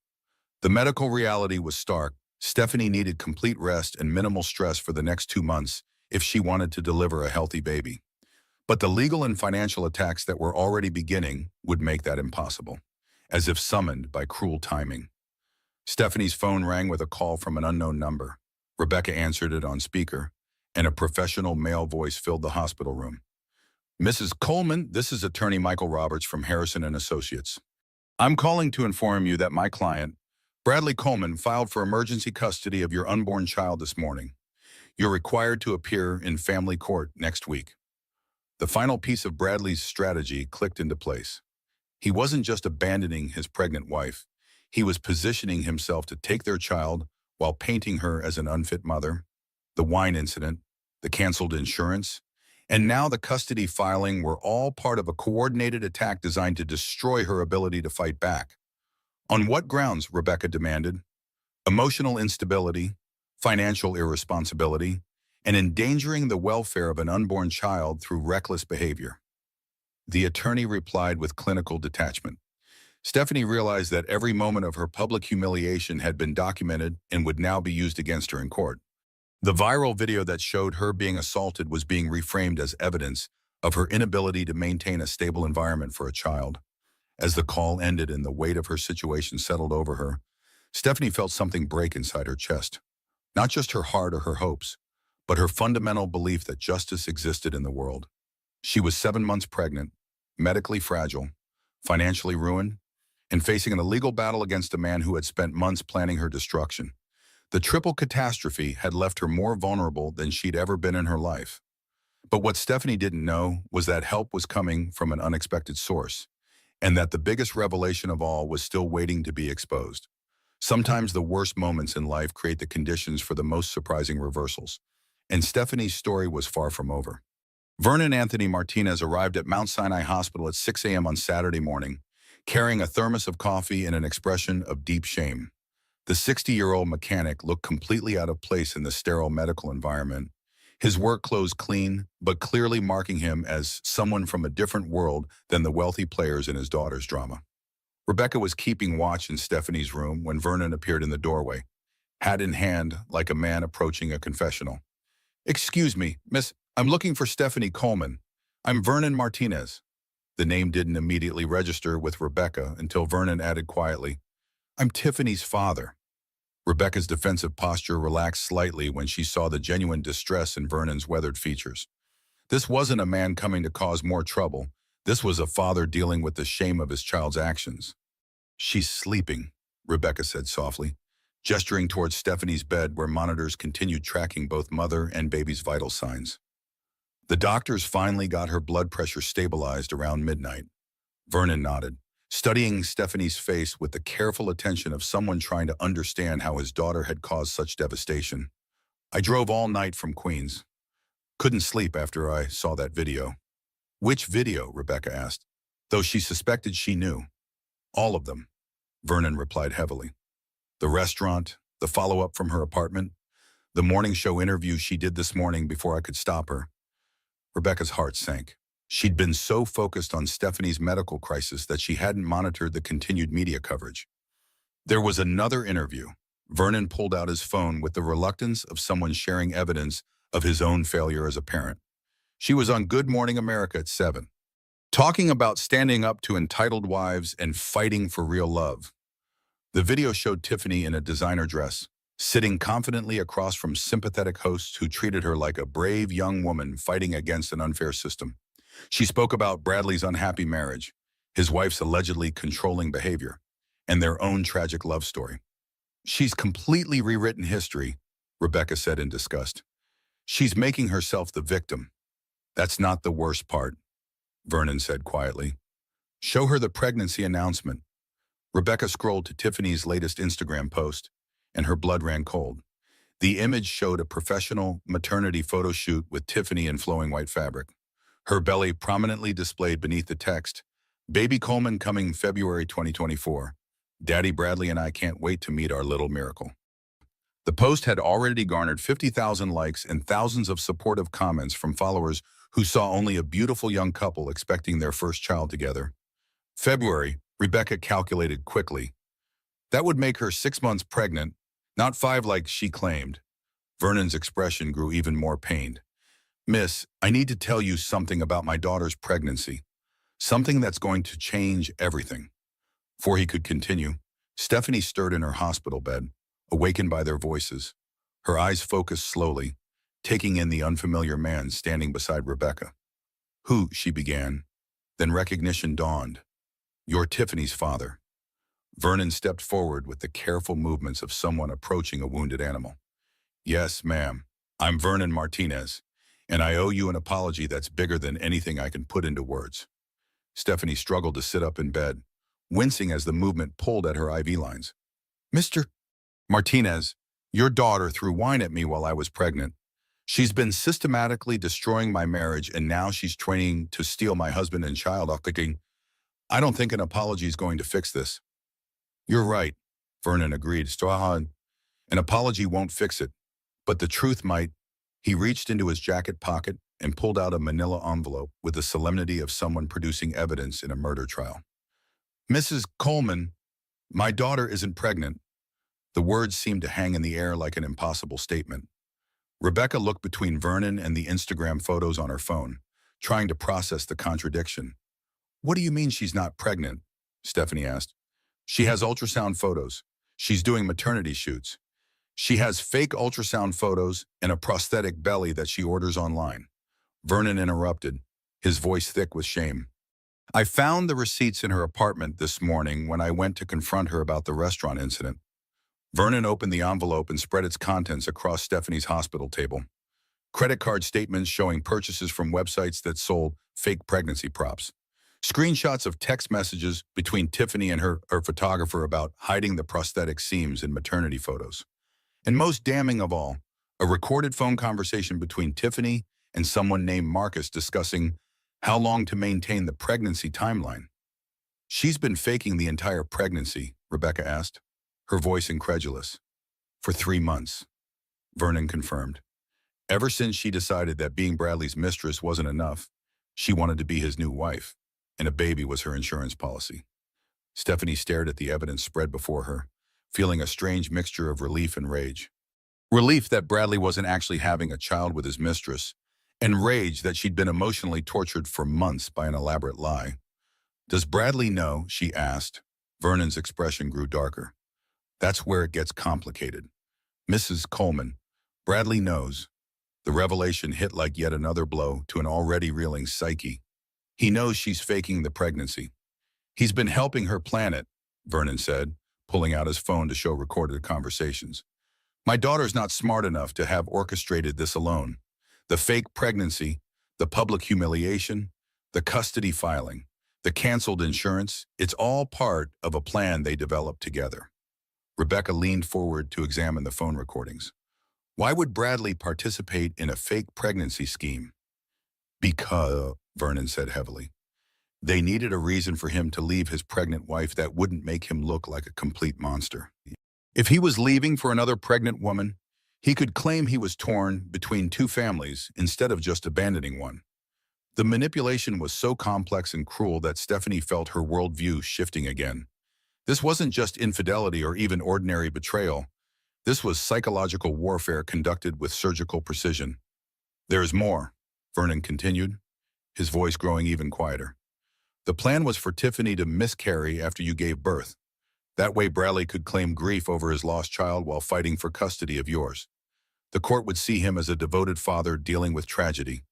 The medical reality was stark. Stephanie needed complete rest and minimal stress for the next 2 months if she wanted to deliver a healthy baby. But the legal and financial attacks that were already beginning would make that impossible, as if summoned by cruel timing. Stephanie's phone rang with a call from an unknown number. Rebecca answered it on speaker, and a professional male voice filled the hospital room. "Mrs. Coleman, this is attorney Michael Roberts from Harrison and Associates. I'm calling to inform you that my client, Bradley Coleman, filed for emergency custody of your unborn child this morning. You're required to appear in family court next week." The final piece of Bradley's strategy clicked into place. He wasn't just abandoning his pregnant wife. He was positioning himself to take their child while painting her as an unfit mother. The wine incident, the canceled insurance, and now the custody filing were all part of a coordinated attack designed to destroy her ability to fight back. On what grounds, Rebecca demanded? Emotional instability, financial irresponsibility, and endangering the welfare of an unborn child through reckless behavior. The attorney replied with clinical detachment. Stephanie realized that every moment of her public humiliation had been documented and would now be used against her in court. The viral video that showed her being assaulted was being reframed as evidence of her inability to maintain a stable environment for a child. As the call ended and the weight of her situation settled over her, Stephanie felt something break inside her chest. Not just her heart or her hopes, but her fundamental belief that justice existed in the world. She was 7 months pregnant, medically fragile, financially ruined, and facing an illegal battle against a man who had spent months planning her destruction. The triple catastrophe had left her more vulnerable than she'd ever been in her life. But what Stephanie didn't know was that help was coming from an unexpected source, and that the biggest revelation of all was still waiting to be exposed. Sometimes the worst moments in life create the conditions for the most surprising reversals, and Stephanie's story was far from over. Vernon Anthony Martinez arrived at Mount Sinai Hospital at 6 a.m. on Saturday morning, carrying a thermos of coffee and an expression of deep shame. The 60-year-old mechanic looked completely out of place in the sterile medical environment, his work clothes clean, but clearly marking him as someone from a different world than the wealthy players in his daughter's drama. Rebecca was keeping watch in Stephanie's room when Vernon appeared in the doorway, hat in hand like a man approaching a confessional. "Excuse me, miss, I'm looking for Stephanie Coleman. I'm Vernon Martinez." The name didn't immediately register with Rebecca until Vernon added quietly, "I'm Tiffany's father." Rebecca's defensive posture relaxed slightly when she saw the genuine distress in Vernon's weathered features. This wasn't a man coming to cause more trouble. This was a father dealing with the shame of his child's actions. "She's sleeping," Rebecca said softly, gesturing towards Stephanie's bed where monitors continued tracking both mother and baby's vital signs. The doctors finally got her blood pressure stabilized around midnight. Vernon nodded, studying Stephanie's face with the careful attention of someone trying to understand how his daughter had caused such devastation. "I drove all night from Queens. Couldn't sleep after I saw that video." "Which video?" Rebecca asked, though she suspected she knew. "All of them," Vernon replied heavily. "The restaurant, the follow-up from her apartment, the morning show interview she did this morning before I could stop her." Rebecca's heart sank. She'd been so focused on Stephanie's medical crisis that she hadn't monitored the continued media coverage. There was another interview. Vernon pulled out his phone with the reluctance of someone sharing evidence of his own failure as a parent. She was on Good Morning America at 7, talking about standing up to entitled wives and fighting for real love. The video showed Tiffany in a designer dress, sitting confidently across from sympathetic hosts who treated her like a brave young woman fighting against an unfair system. She spoke about Bradley's unhappy marriage, his wife's allegedly controlling behavior, and their own tragic love story. "She's completely rewritten history," Rebecca said in disgust. "She's making herself the victim." "That's not the worst part," Vernon said quietly. "Show her the pregnancy announcement." Rebecca scrolled to Tiffany's latest Instagram post, and her blood ran cold. The image showed a professional maternity photo shoot with Tiffany in flowing white fabric, her belly prominently displayed beneath the text, "Baby Coleman coming February 2024. Daddy Bradley and I can't wait to meet our little miracle." The post had already garnered 50,000 likes and thousands of supportive comments from followers who saw only a beautiful young couple expecting their first child together. February, Rebecca calculated quickly. That would make her 6 months pregnant, not 5 like she claimed. Vernon's expression grew even more pained. "Miss, I need to tell you something about my daughter's pregnancy. Something that's going to change everything." Before he could continue, Stephanie stirred in her hospital bed, awakened by their voices. Her eyes focused slowly, taking in the unfamiliar man standing beside Rebecca. "Who?" she began. Then recognition dawned. "You're Tiffany's father." Vernon stepped forward with the careful movements of someone approaching a wounded animal. "Yes, ma'am. I'm Vernon Martinez, and I owe you an apology that's bigger than anything I can put into words." Stephanie struggled to sit up in bed, wincing as the movement pulled at her IV lines. "Mr. Martinez, your daughter threw wine at me while I was pregnant. She's been systematically destroying my marriage, and now she's training to steal my husband and child off thinking, I don't think an apology is going to fix this." "You're right," Vernon agreed. "An apology won't fix it, but the truth might." He reached into his jacket pocket and pulled out a manila envelope with the solemnity of someone producing evidence in a murder trial. Mrs. Coleman, my daughter isn't pregnant. The words seemed to hang in the air like an impossible statement. Rebecca looked between Vernon and the Instagram photos on her phone, trying to process the contradiction. What do you mean she's not pregnant? Stephanie asked. She has ultrasound photos. She's doing maternity shoots. She has fake ultrasound photos and a prosthetic belly that she orders online. Vernon interrupted, his voice thick with shame. I found the receipts in her apartment this morning when I went to confront her about the restaurant incident. Vernon opened the envelope and spread its contents across Stephanie's hospital table. Credit card statements showing purchases from websites that sold fake pregnancy props. Screenshots of text messages between Tiffany and her photographer about hiding the prosthetic seams in maternity photos. And most damning of all, a recorded phone conversation between Tiffany and someone named Marcus discussing how long to maintain the pregnancy timeline. She's been faking the entire pregnancy, Rebecca asked, her voice incredulous. For 3 months, Vernon confirmed. Ever since she decided that being Bradley's mistress wasn't enough, she wanted to be his new wife, and a baby was her insurance policy. Stephanie stared at the evidence spread before her, feeling a strange mixture of relief and rage. Relief that Bradley wasn't actually having a child with his mistress, and rage that she'd been emotionally tortured for months by an elaborate lie. Does Bradley know? She asked. Vernon's expression grew darker. That's where it gets complicated. Mrs. Coleman, Bradley knows. The revelation hit like yet another blow to an already reeling psyche. He knows she's faking the pregnancy. He's been helping her plan it, Vernon said, pulling out his phone to show recorded conversations. My daughter's not smart enough to have orchestrated this alone. The fake pregnancy, the public humiliation, the custody filing, the canceled insurance, it's all part of a plan they developed together. Rebecca leaned forward to examine the phone recordings. Why would Bradley participate in a fake pregnancy scheme? Because, Vernon said heavily, they needed a reason for him to leave his pregnant wife that wouldn't make him look like a complete monster. If he was leaving for another pregnant woman, he could claim he was torn between two families instead of just abandoning one. The manipulation was so complex and cruel that Stephanie felt her worldview shifting again. This wasn't just infidelity or even ordinary betrayal. This was psychological warfare conducted with surgical precision. There's more, Vernon continued, his voice growing even quieter. The plan was for Tiffany to miscarry after you gave birth. That way Bradley could claim grief over his lost child while fighting for custody of yours. The court would see him as a devoted father dealing with tragedy,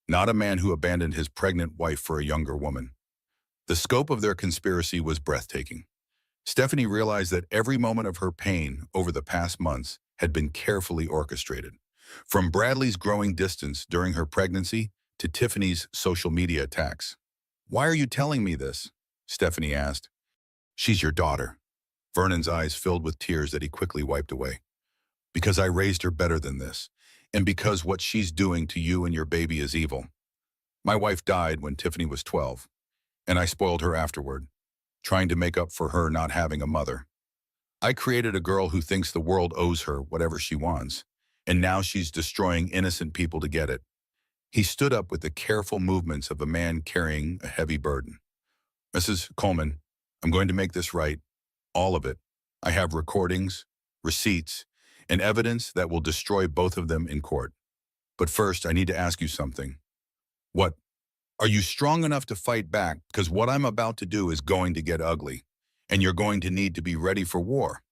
not a man who abandoned his pregnant wife for a younger woman. The scope of their conspiracy was breathtaking. Stephanie realized that every moment of her pain over the past months had been carefully orchestrated. From Bradley's growing distance during her pregnancy to Tiffany's social media attacks. Why are you telling me this? Stephanie asked. She's your daughter. Vernon's eyes filled with tears that he quickly wiped away. Because I raised her better than this, and because what she's doing to you and your baby is evil. My wife died when Tiffany was 12, and I spoiled her afterward, trying to make up for her not having a mother. I created a girl who thinks the world owes her whatever she wants, and now she's destroying innocent people to get it. He stood up with the careful movements of a man carrying a heavy burden. Mrs. Coleman, I'm going to make this right. All of it. I have recordings, receipts, and evidence that will destroy both of them in court. But first, I need to ask you something. What? Are you strong enough to fight back? Because what I'm about to do is going to get ugly, and you're going to need to be ready for war.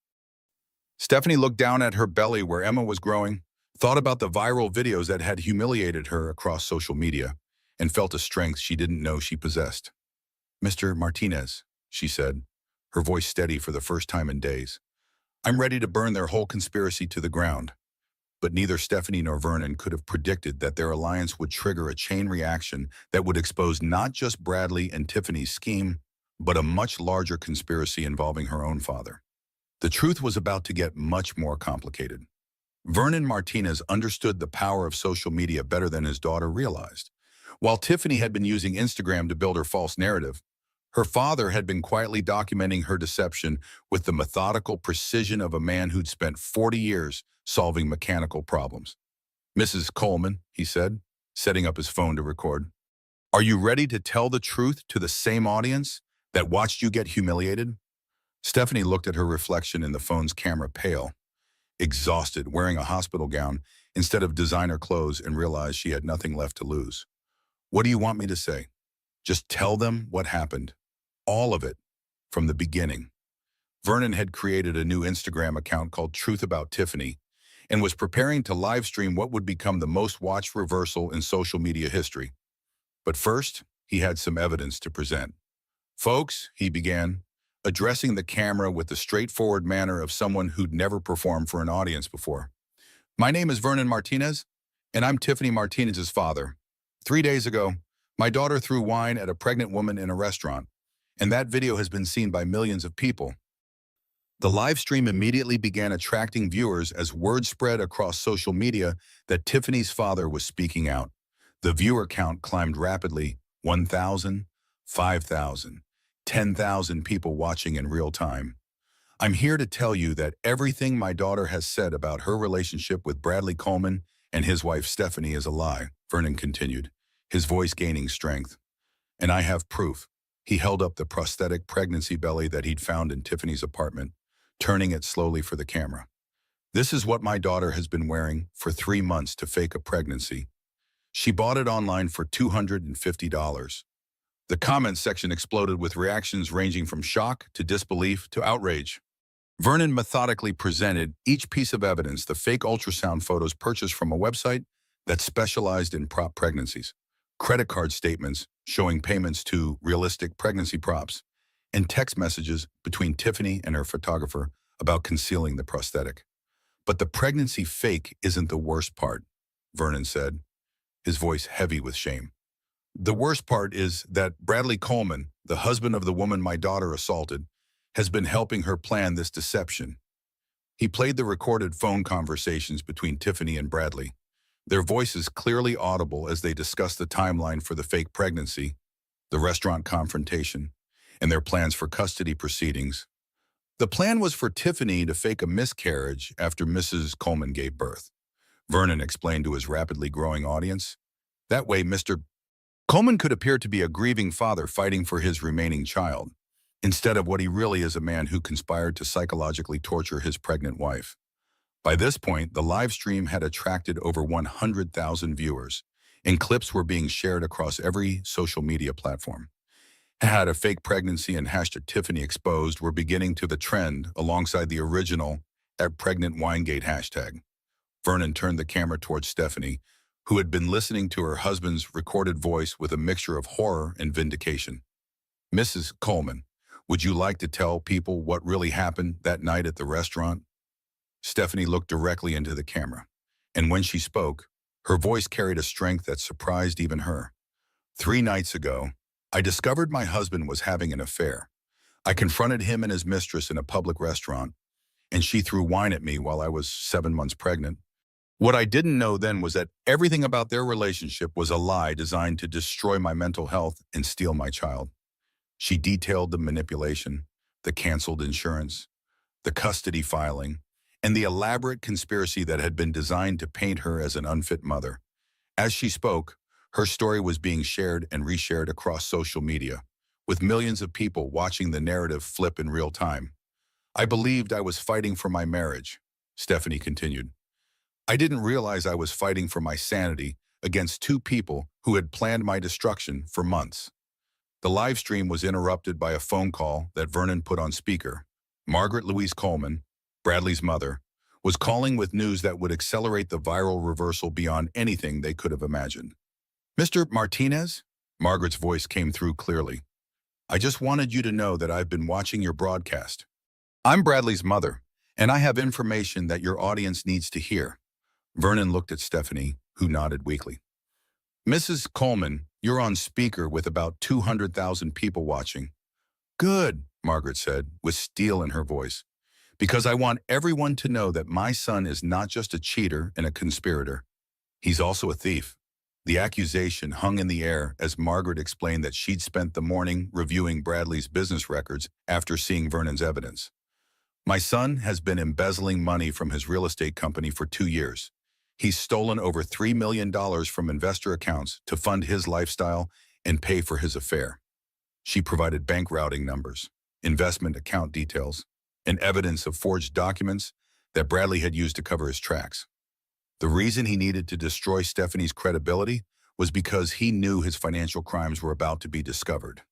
Stephanie looked down at her belly where Emma was growing, thought about the viral videos that had humiliated her across social media, and felt a strength she didn't know she possessed. Mr. Martinez, she said, her voice steady for the first time in days. I'm ready to burn their whole conspiracy to the ground. But neither Stephanie nor Vernon could have predicted that their alliance would trigger a chain reaction that would expose not just Bradley and Tiffany's scheme, but a much larger conspiracy involving her own father. The truth was about to get much more complicated. Vernon Martinez understood the power of social media better than his daughter realized. While Tiffany had been using Instagram to build her false narrative, her father had been quietly documenting her deception with the methodical precision of a man who'd spent 40 years solving mechanical problems. Mrs. Coleman, he said, setting up his phone to record. Are you ready to tell the truth to the same audience that watched you get humiliated? Stephanie looked at her reflection in the phone's camera, pale, exhausted, wearing a hospital gown instead of designer clothes, and realized she had nothing left to lose. What do you want me to say? Just tell them what happened. All of it, from the beginning. Vernon had created a new Instagram account called Truth About Tiffany and was preparing to live stream what would become the most watched reversal in social media history. But first, he had some evidence to present. Folks, he began, addressing the camera with the straightforward manner of someone who'd never performed for an audience before. My name is Vernon Martinez, and I'm Tiffany Martinez's father. 3 days ago, my daughter threw wine at a pregnant woman in a restaurant, and that video has been seen by millions of people. The live stream immediately began attracting viewers as word spread across social media that Tiffany's father was speaking out. The viewer count climbed rapidly, 1,000, 5,000, 10,000 people watching in real time. I'm here to tell you that everything my daughter has said about her relationship with Bradley Coleman and his wife Stephanie is a lie, Vernon continued, his voice gaining strength. And I have proof. He held up the prosthetic pregnancy belly that he'd found in Tiffany's apartment, turning it slowly for the camera. This is what my daughter has been wearing for 3 months to fake a pregnancy. She bought it online for $250. The comments section exploded with reactions ranging from shock to disbelief to outrage. Vernon methodically presented each piece of evidence: the fake ultrasound photos purchased from a website that specialized in prop pregnancies, credit card statements showing payments to realistic pregnancy props, and text messages between Tiffany and her photographer about concealing the prosthetic. But the pregnancy fake isn't the worst part, Vernon said, his voice heavy with shame. The worst part is that Bradley Coleman, the husband of the woman my daughter assaulted, has been helping her plan this deception. He played the recorded phone conversations between Tiffany and Bradley, their voices clearly audible as they discussed the timeline for the fake pregnancy, the restaurant confrontation, and their plans for custody proceedings. The plan was for Tiffany to fake a miscarriage after Mrs. Coleman gave birth, Vernon explained to his rapidly growing audience. That way, Mr. Coleman could appear to be a grieving father fighting for his remaining child, instead of what he really is, a man who conspired to psychologically torture his pregnant wife. By this point, the live stream had attracted over 100,000 viewers, and clips were being shared across every social media platform. Had a fake pregnancy and #Tiffany exposed were beginning to the trend alongside the original @PregnantWinegate hashtag. Vernon turned the camera towards Stephanie, who had been listening to her husband's recorded voice with a mixture of horror and vindication. Mrs. Coleman, would you like to tell people what really happened that night at the restaurant? Stephanie looked directly into the camera, and when she spoke, her voice carried a strength that surprised even her. 3 nights ago, I discovered my husband was having an affair. I confronted him and his mistress in a public restaurant, and she threw wine at me while I was 7 months pregnant. What I didn't know then was that everything about their relationship was a lie designed to destroy my mental health and steal my child. She detailed the manipulation, the canceled insurance, the custody filing, and the elaborate conspiracy that had been designed to paint her as an unfit mother. As she spoke, her story was being shared and reshared across social media, with millions of people watching the narrative flip in real time. I believed I was fighting for my marriage, Stephanie continued. I didn't realize I was fighting for my sanity against 2 people who had planned my destruction for months. The live stream was interrupted by a phone call that Vernon put on speaker. Margaret Louise Coleman, Bradley's mother, was calling with news that would accelerate the viral reversal beyond anything they could have imagined. Mr. Martinez? Margaret's voice came through clearly. I just wanted you to know that I've been watching your broadcast. I'm Bradley's mother, and I have information that your audience needs to hear. Vernon looked at Stephanie, who nodded weakly. Mrs. Coleman, you're on speaker with about 200,000 people watching. Good, Margaret said, with steel in her voice, because I want everyone to know that my son is not just a cheater and a conspirator. He's also a thief. The accusation hung in the air as Margaret explained that she'd spent the morning reviewing Bradley's business records after seeing Vernon's evidence. My son has been embezzling money from his real estate company for 2 years. He's stolen over $3 million from investor accounts to fund his lifestyle and pay for his affair. She provided bank routing numbers, investment account details, and evidence of forged documents that Bradley had used to cover his tracks. The reason he needed to destroy Stephanie's credibility was because he knew his financial crimes were about to be discovered.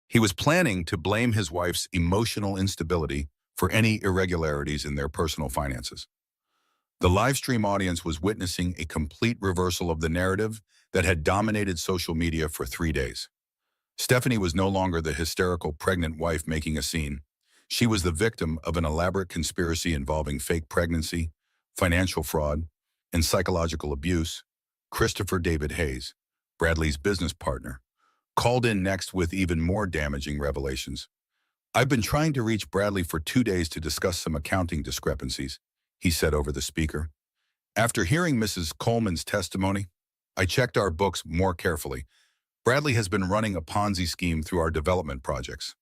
He was planning to blame his wife's emotional instability for any irregularities in their personal finances. The live stream audience was witnessing a complete reversal of the narrative that had dominated social media for 3 days. Stephanie was no longer the hysterical pregnant wife making a scene. She was the victim of an elaborate conspiracy involving fake pregnancy, financial fraud, and psychological abuse. Christopher David Hayes, Bradley's business partner, called in next with even more damaging revelations. "I've been trying to reach Bradley for 2 days to discuss some accounting discrepancies," he said over the speaker. "After hearing Mrs. Coleman's testimony, I checked our books more carefully. Bradley has been running a Ponzi scheme through our development projects.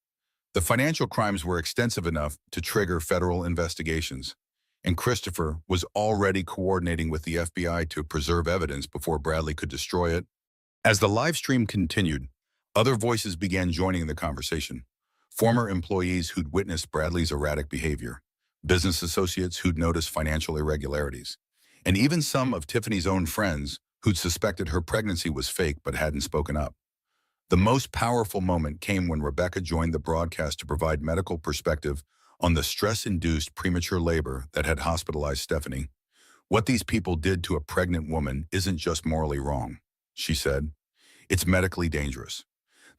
The financial crimes were extensive enough to trigger federal investigations, and Christopher was already coordinating with the FBI to preserve evidence before Bradley could destroy it." As the live stream continued, other voices began joining the conversation. Former employees who'd witnessed Bradley's erratic behavior, business associates who'd noticed financial irregularities, and even some of Tiffany's own friends who'd suspected her pregnancy was fake but hadn't spoken up. The most powerful moment came when Rebecca joined the broadcast to provide medical perspective on the stress-induced premature labor that had hospitalized Stephanie. "What these people did to a pregnant woman isn't just morally wrong," she said. "It's medically dangerous.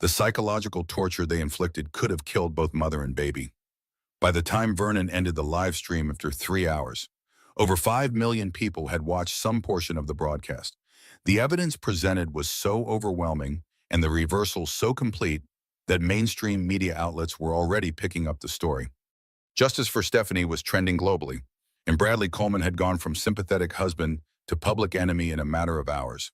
The psychological torture they inflicted could have killed both mother and baby." By the time Vernon ended the live stream after 3 hours, over 5 million people had watched some portion of the broadcast. The evidence presented was so overwhelming and the reversal so complete that mainstream media outlets were already picking up the story. Justice for Stephanie was trending globally, and Bradley Coleman had gone from sympathetic husband to public enemy in a matter of hours.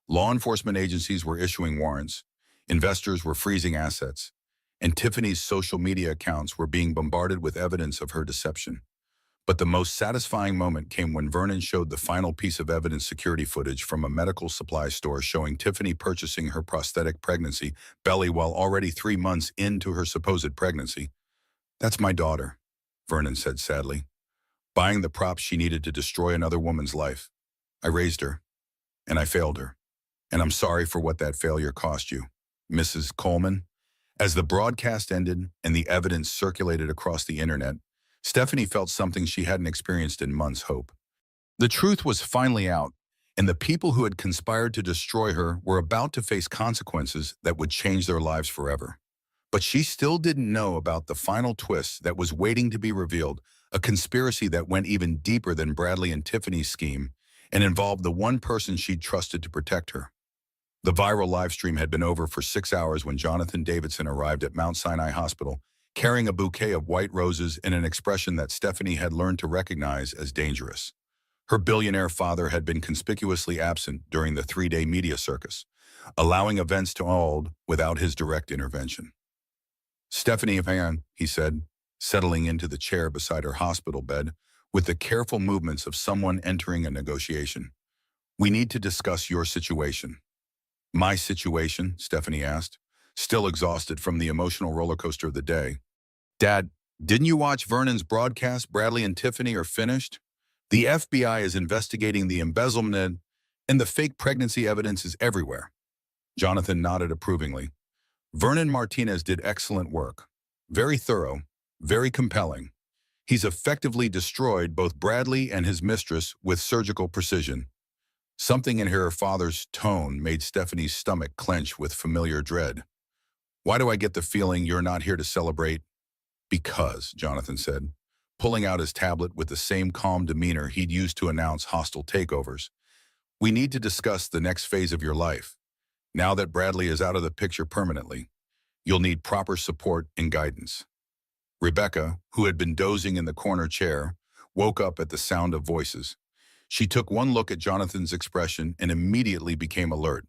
Law enforcement agencies were issuing warrants, investors were freezing assets, and Tiffany's social media accounts were being bombarded with evidence of her deception. But the most satisfying moment came when Vernon showed the final piece of evidence: security footage from a medical supply store showing Tiffany purchasing her prosthetic pregnancy belly while already 3 months into her supposed pregnancy. "That's my daughter," Vernon said sadly, "buying the props she needed to destroy another woman's life. I raised her, and I failed her. And I'm sorry for what that failure cost you, Mrs. Coleman." As the broadcast ended and the evidence circulated across the internet, Stephanie felt something she hadn't experienced in months: hope. The truth was finally out, and the people who had conspired to destroy her were about to face consequences that would change their lives forever. But she still didn't know about the final twist that was waiting to be revealed, a conspiracy that went even deeper than Bradley and Tiffany's scheme and involved the one person she'd trusted to protect her. The viral live stream had been over for 6 hours when Jonathan Davidson arrived at Mount Sinai Hospital, carrying a bouquet of white roses and an expression that Stephanie had learned to recognize as dangerous. Her billionaire father had been conspicuously absent during the 3-day media circus, allowing events to unfold without his direct intervention. "Stephanie Van," he said, settling into the chair beside her hospital bed with the careful movements of someone entering a negotiation. "We need to discuss your situation." "My situation?" Stephanie asked, still exhausted from the emotional roller coaster of the day. "Dad, didn't you watch Vernon's broadcast? Bradley and Tiffany are finished. The FBI is investigating the embezzlement, and the fake pregnancy evidence is everywhere." Jonathan nodded approvingly. "Vernon Martinez did excellent work. Very thorough, very compelling. He's effectively destroyed both Bradley and his mistress with surgical precision." Something in her father's tone made Stephanie's stomach clench with familiar dread. "Why do I get the feeling you're not here to celebrate?" "Because," Jonathan said, pulling out his tablet with the same calm demeanor he'd used to announce hostile takeovers, "we need to discuss the next phase of your life. Now that Bradley is out of the picture permanently, you'll need proper support and guidance." Rebecca, who had been dozing in the corner chair, woke up at the sound of voices. She took one look at Jonathan's expression and immediately became alert.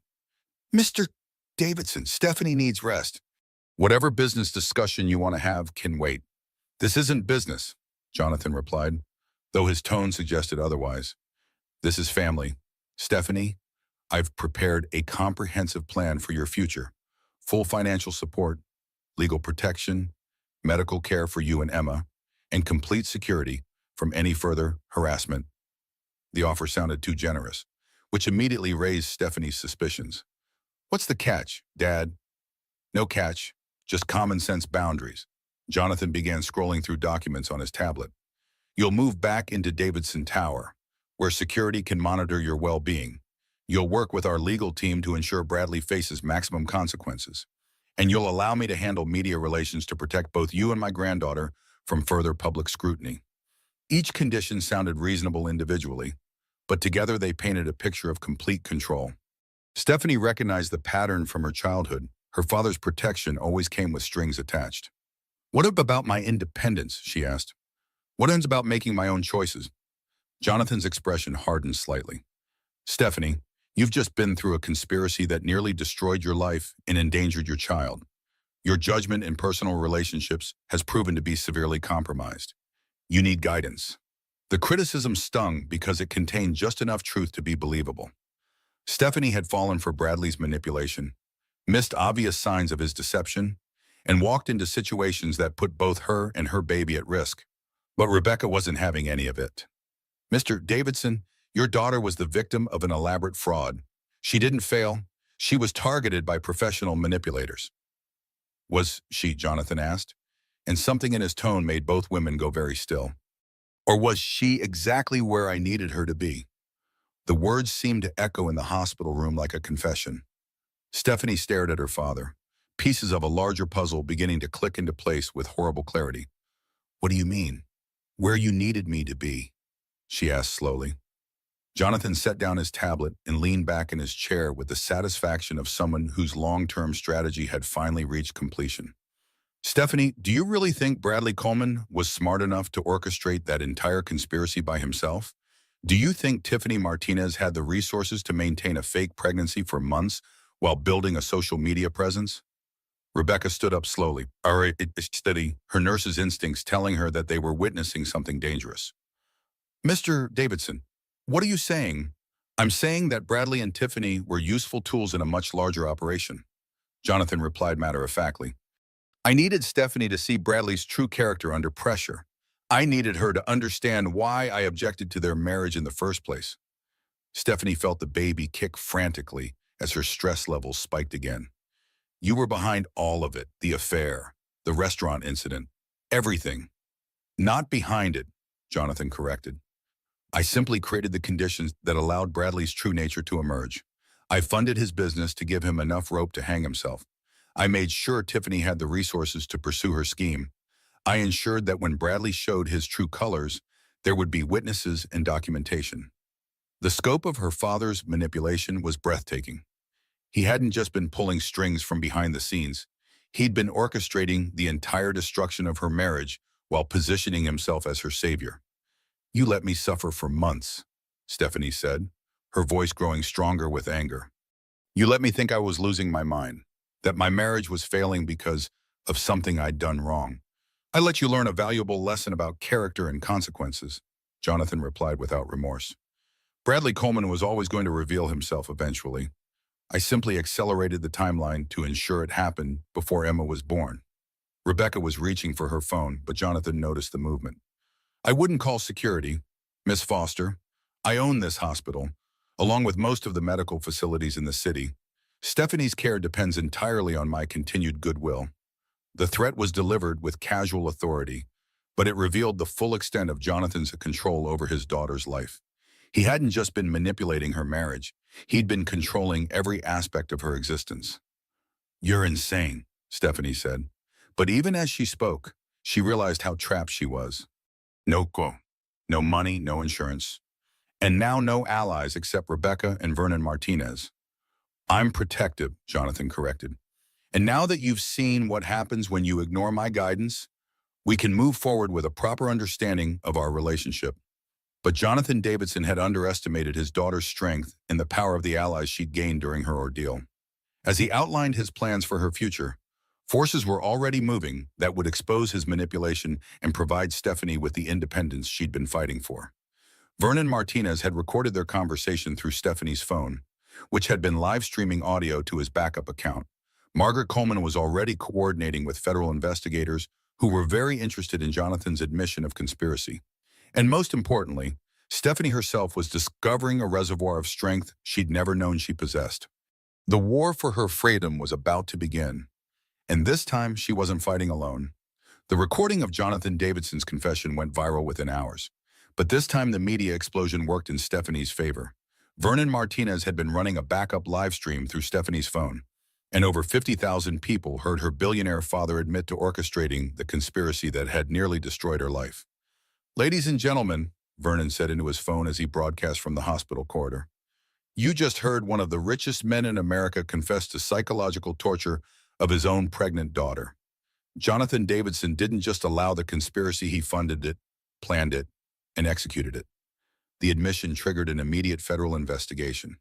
"Mr. Davidson, Stephanie needs rest. Whatever business discussion you want to have can wait." "This isn't business," Jonathan replied, though his tone suggested otherwise. This is family. Stephanie, I've prepared a comprehensive plan for your future. Full financial support, legal protection, medical care for you and Emma, and complete security from any further harassment. The offer sounded too generous, which immediately raised Stephanie's suspicions. What's the catch, Dad? No catch, just common sense boundaries. Jonathan began scrolling through documents on his tablet. You'll move back into Davidson Tower, where security can monitor your well-being. You'll work with our legal team to ensure Bradley faces maximum consequences. And you'll allow me to handle media relations to protect both you and my granddaughter from further public scrutiny. Each condition sounded reasonable individually, but together they painted a picture of complete control. Stephanie recognized the pattern from her childhood. Her father's protection always came with strings attached. What about my independence, she asked. What ends about making my own choices? Jonathan's expression hardened slightly. Stephanie, you've just been through a conspiracy that nearly destroyed your life and endangered your child. Your judgment in personal relationships has proven to be severely compromised. You need guidance. The criticism stung because it contained just enough truth to be believable. Stephanie had fallen for Bradley's manipulation, missed obvious signs of his deception, and walked into situations that put both her and her baby at risk. But Rebecca wasn't having any of it. Mr. Davidson, your daughter was the victim of an elaborate fraud. She didn't fail. She was targeted by professional manipulators. Was she, Jonathan asked, and something in his tone made both women go very still. Or was she exactly where I needed her to be? The words seemed to echo in the hospital room like a confession. Stephanie stared at her father, pieces of a larger puzzle beginning to click into place with horrible clarity. What do you mean? Where you needed me to be? She asked slowly. Jonathan set down his tablet and leaned back in his chair with the satisfaction of someone whose long-term strategy had finally reached completion. Stephanie, do you really think Bradley Coleman was smart enough to orchestrate that entire conspiracy by himself? Do you think Tiffany Martinez had the resources to maintain a fake pregnancy for months while building a social media presence? Rebecca stood up slowly, steady, her nurse's instincts telling her that they were witnessing something dangerous. Mr. Davidson, what are you saying? I'm saying that Bradley and Tiffany were useful tools in a much larger operation. Jonathan replied matter-of-factly. I needed Stephanie to see Bradley's true character under pressure. I needed her to understand why I objected to their marriage in the first place. Stephanie felt the baby kick frantically as her stress levels spiked again. You were behind all of it, the affair, the restaurant incident, everything. Not behind it, Jonathan corrected. I simply created the conditions that allowed Bradley's true nature to emerge. I funded his business to give him enough rope to hang himself. I made sure Tiffany had the resources to pursue her scheme. I ensured that when Bradley showed his true colors, there would be witnesses and documentation. The scope of her father's manipulation was breathtaking. He hadn't just been pulling strings from behind the scenes. He'd been orchestrating the entire destruction of her marriage while positioning himself as her savior. You let me suffer for months, Stephanie said, her voice growing stronger with anger. You let me think I was losing my mind, that my marriage was failing because of something I'd done wrong. I let you learn a valuable lesson about character and consequences, Jonathan replied without remorse. Bradley Coleman was always going to reveal himself eventually. I simply accelerated the timeline to ensure it happened before Emma was born. Rebecca was reaching for her phone, but Jonathan noticed the movement. I wouldn't call security, Miss Foster. I own this hospital, along with most of the medical facilities in the city. Stephanie's care depends entirely on my continued goodwill. The threat was delivered with casual authority, but it revealed the full extent of Jonathan's control over his daughter's life. He hadn't just been manipulating her marriage, he'd been controlling every aspect of her existence. You're insane, Stephanie said. But even as she spoke, she realized how trapped she was. No quo, no money, no insurance. And now no allies except Rebecca and Vernon Martinez. I'm protective, Jonathan corrected. And now that you've seen what happens when you ignore my guidance, we can move forward with a proper understanding of our relationship. But Jonathan Davidson had underestimated his daughter's strength and the power of the allies she'd gained during her ordeal. As he outlined his plans for her future, forces were already moving that would expose his manipulation and provide Stephanie with the independence she'd been fighting for. Vernon Martinez had recorded their conversation through Stephanie's phone, which had been live streaming audio to his backup account. Margaret Coleman was already coordinating with federal investigators who were very interested in Jonathan's admission of conspiracy. And most importantly, Stephanie herself was discovering a reservoir of strength she'd never known she possessed. The war for her freedom was about to begin, and this time she wasn't fighting alone. The recording of Jonathan Davidson's confession went viral within hours, but this time the media explosion worked in Stephanie's favor. Vernon Martinez had been running a backup live stream through Stephanie's phone, and over 50,000 people heard her billionaire father admit to orchestrating the conspiracy that had nearly destroyed her life. "Ladies and gentlemen," Vernon said into his phone as he broadcast from the hospital corridor, "you just heard one of the richest men in America confess to psychological torture of his own pregnant daughter. Jonathan Davidson didn't just allow the conspiracy, he funded it, planned it, and executed it." The admission triggered an immediate federal investigation.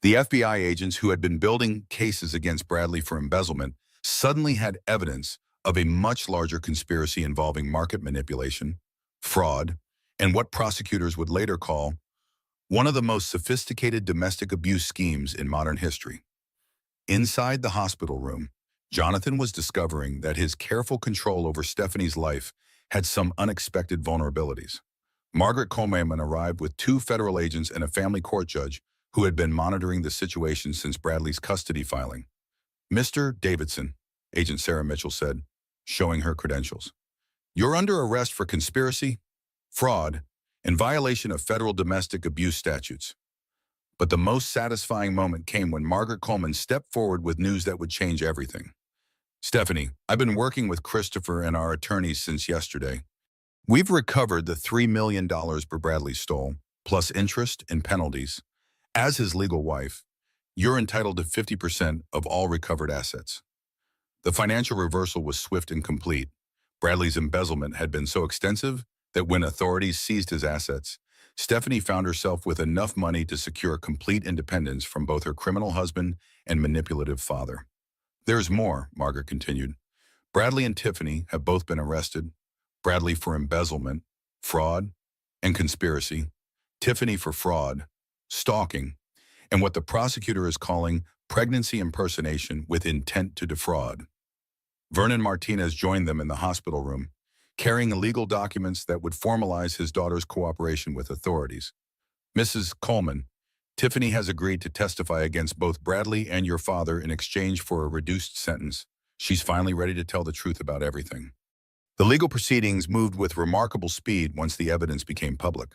The FBI agents who had been building cases against Bradley for embezzlement suddenly had evidence of a much larger conspiracy involving market manipulation, fraud, and what prosecutors would later call one of the most sophisticated domestic abuse schemes in modern history. Inside the hospital room, Jonathan was discovering that his careful control over Stephanie's life had some unexpected vulnerabilities. Margaret Coleman arrived with 2 federal agents and a family court judge who had been monitoring the situation since Bradley's custody filing. "Mr. Davidson," Agent Sarah Mitchell said, showing her credentials, "you're under arrest for conspiracy, fraud, and violation of federal domestic abuse statutes." But the most satisfying moment came when Margaret Coleman stepped forward with news that would change everything. "Stephanie, I've been working with Christopher and our attorneys since yesterday. We've recovered the $3 million Bradley stole, plus interest and penalties. As his legal wife, you're entitled to 50% of all recovered assets." The financial reversal was swift and complete. Bradley's embezzlement had been so extensive that when authorities seized his assets, Stephanie found herself with enough money to secure complete independence from both her criminal husband and manipulative father. "There's more," Margaret continued. "Bradley and Tiffany have both been arrested. Bradley for embezzlement, fraud, and conspiracy. Tiffany for fraud, stalking, and what the prosecutor is calling pregnancy impersonation with intent to defraud." Vernon Martinez joined them in the hospital room, carrying legal documents that would formalize his daughter's cooperation with authorities. "Mrs. Coleman, Tiffany has agreed to testify against both Bradley and your father in exchange for a reduced sentence. She's finally ready to tell the truth about everything." The legal proceedings moved with remarkable speed once the evidence became public.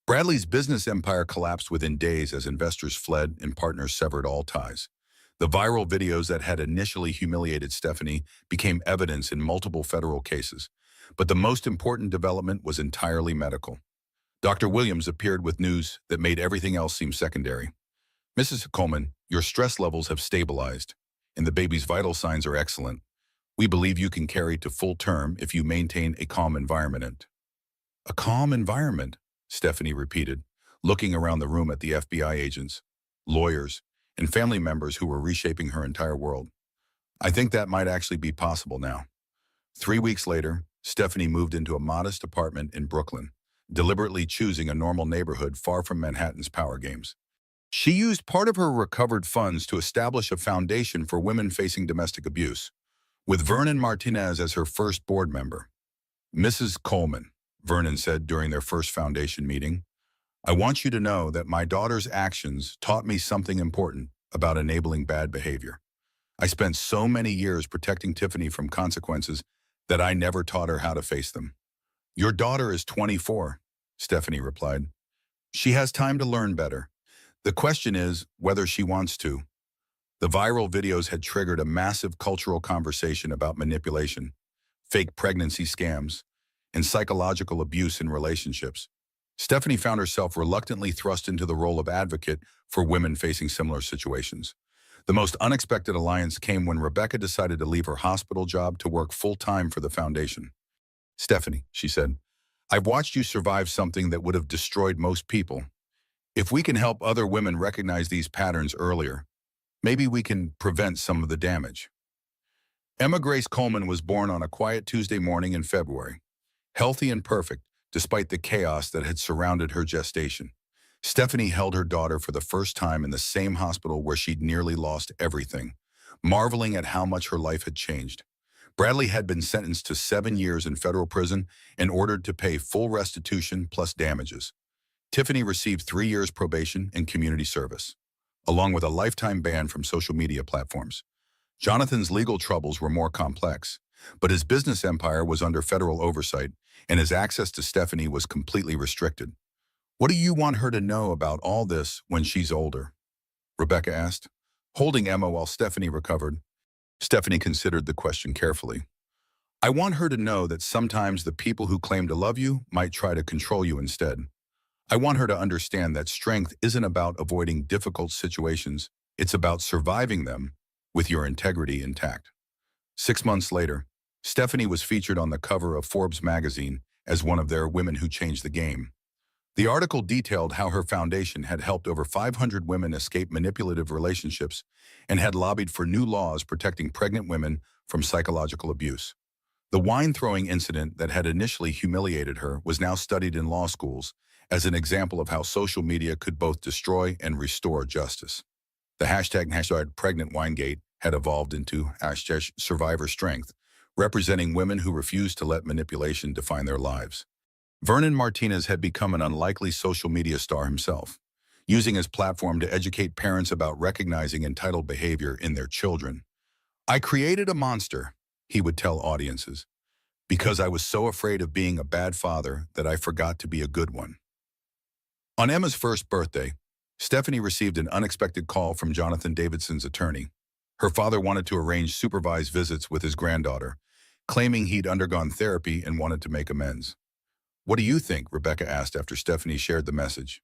Bradley's business empire collapsed within days as investors fled and partners severed all ties. The viral videos that had initially humiliated Stephanie became evidence in multiple federal cases. But the most important development was entirely medical. Dr. Williams appeared with news that made everything else seem secondary. "Mrs. Coleman, your stress levels have stabilized, and the baby's vital signs are excellent. We believe you can carry to full term if you maintain a calm environment." "A calm environment," Stephanie repeated, looking around the room at the FBI agents, lawyers, and family members who were reshaping her entire world. "I think that might actually be possible now." 3 weeks later, Stephanie moved into a modest apartment in Brooklyn, deliberately choosing a normal neighborhood far from Manhattan's power games. She used part of her recovered funds to establish a foundation for women facing domestic abuse, with Vernon Martinez as her first board member. "Mrs. Coleman," Vernon said during their first foundation meeting, "I want you to know that my daughter's actions taught me something important about enabling bad behavior. I spent so many years protecting Tiffany from consequences that I never taught her how to face them." "Your daughter is 24, Stephanie replied. "She has time to learn better. The question is whether she wants to." The viral videos had triggered a massive cultural conversation about manipulation, fake pregnancy scams, and psychological abuse in relationships. Stephanie found herself reluctantly thrust into the role of advocate for women facing similar situations. The most unexpected alliance came when Rebecca decided to leave her hospital job to work full-time for the foundation. "Stephanie," she said, "I've watched you survive something that would have destroyed most people. If we can help other women recognize these patterns earlier, maybe we can prevent some of the damage." Emma Grace Coleman was born on a quiet Tuesday morning in February. Healthy and perfect, despite the chaos that had surrounded her gestation. Stephanie held her daughter for the first time in the same hospital where she'd nearly lost everything, marveling at how much her life had changed. Bradley had been sentenced to 7 years in federal prison and ordered to pay full restitution plus damages. Tiffany received 3 years probation and community service, along with a lifetime ban from social media platforms. Jonathan's legal troubles were more complex, but his business empire was under federal oversight, and his access to Stephanie was completely restricted. "What do you want her to know about all this when she's older?" Rebecca asked, holding Emma while Stephanie recovered. Stephanie considered the question carefully. "I want her to know that sometimes the people who claim to love you might try to control you instead. I want her to understand that strength isn't about avoiding difficult situations, it's about surviving them with your integrity intact." 6 months later, Stephanie was featured on the cover of Forbes magazine as one of their Women Who Changed the Game. The article detailed how her foundation had helped over 500 women escape manipulative relationships and had lobbied for new laws protecting pregnant women from psychological abuse. The wine-throwing incident that had initially humiliated her was now studied in law schools as an example of how social media could both destroy and restore justice. The hashtag Pregnant Winegate had evolved into hashtag Survivor Strength, representing women who refused to let manipulation define their lives. Vernon Martinez had become an unlikely social media star himself, using his platform to educate parents about recognizing entitled behavior in their children. "I created a monster," he would tell audiences, "because I was so afraid of being a bad father that I forgot to be a good one." On Emma's first birthday, Stephanie received an unexpected call from Jonathan Davidson's attorney. Her father wanted to arrange supervised visits with his granddaughter, claiming he'd undergone therapy and wanted to make amends. "What do you think?" Rebecca asked after Stephanie shared the message.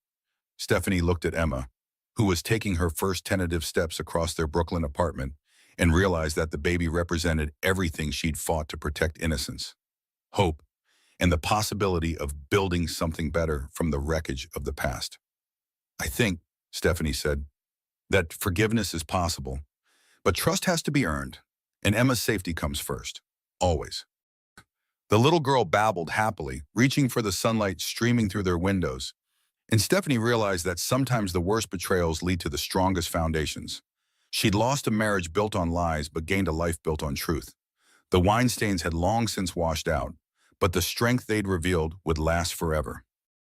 Stephanie looked at Emma, who was taking her first tentative steps across their Brooklyn apartment, and realized that the baby represented everything she'd fought to protect: innocence, hope, and the possibility of building something better from the wreckage of the past. "I think," Stephanie said, "that forgiveness is possible, but trust has to be earned, and Emma's safety comes first, always." The little girl babbled happily, reaching for the sunlight streaming through their windows, and Stephanie realized that sometimes the worst betrayals lead to the strongest foundations. She'd lost a marriage built on lies but gained a life built on truth. The wine stains had long since washed out, but the strength they'd revealed would last forever.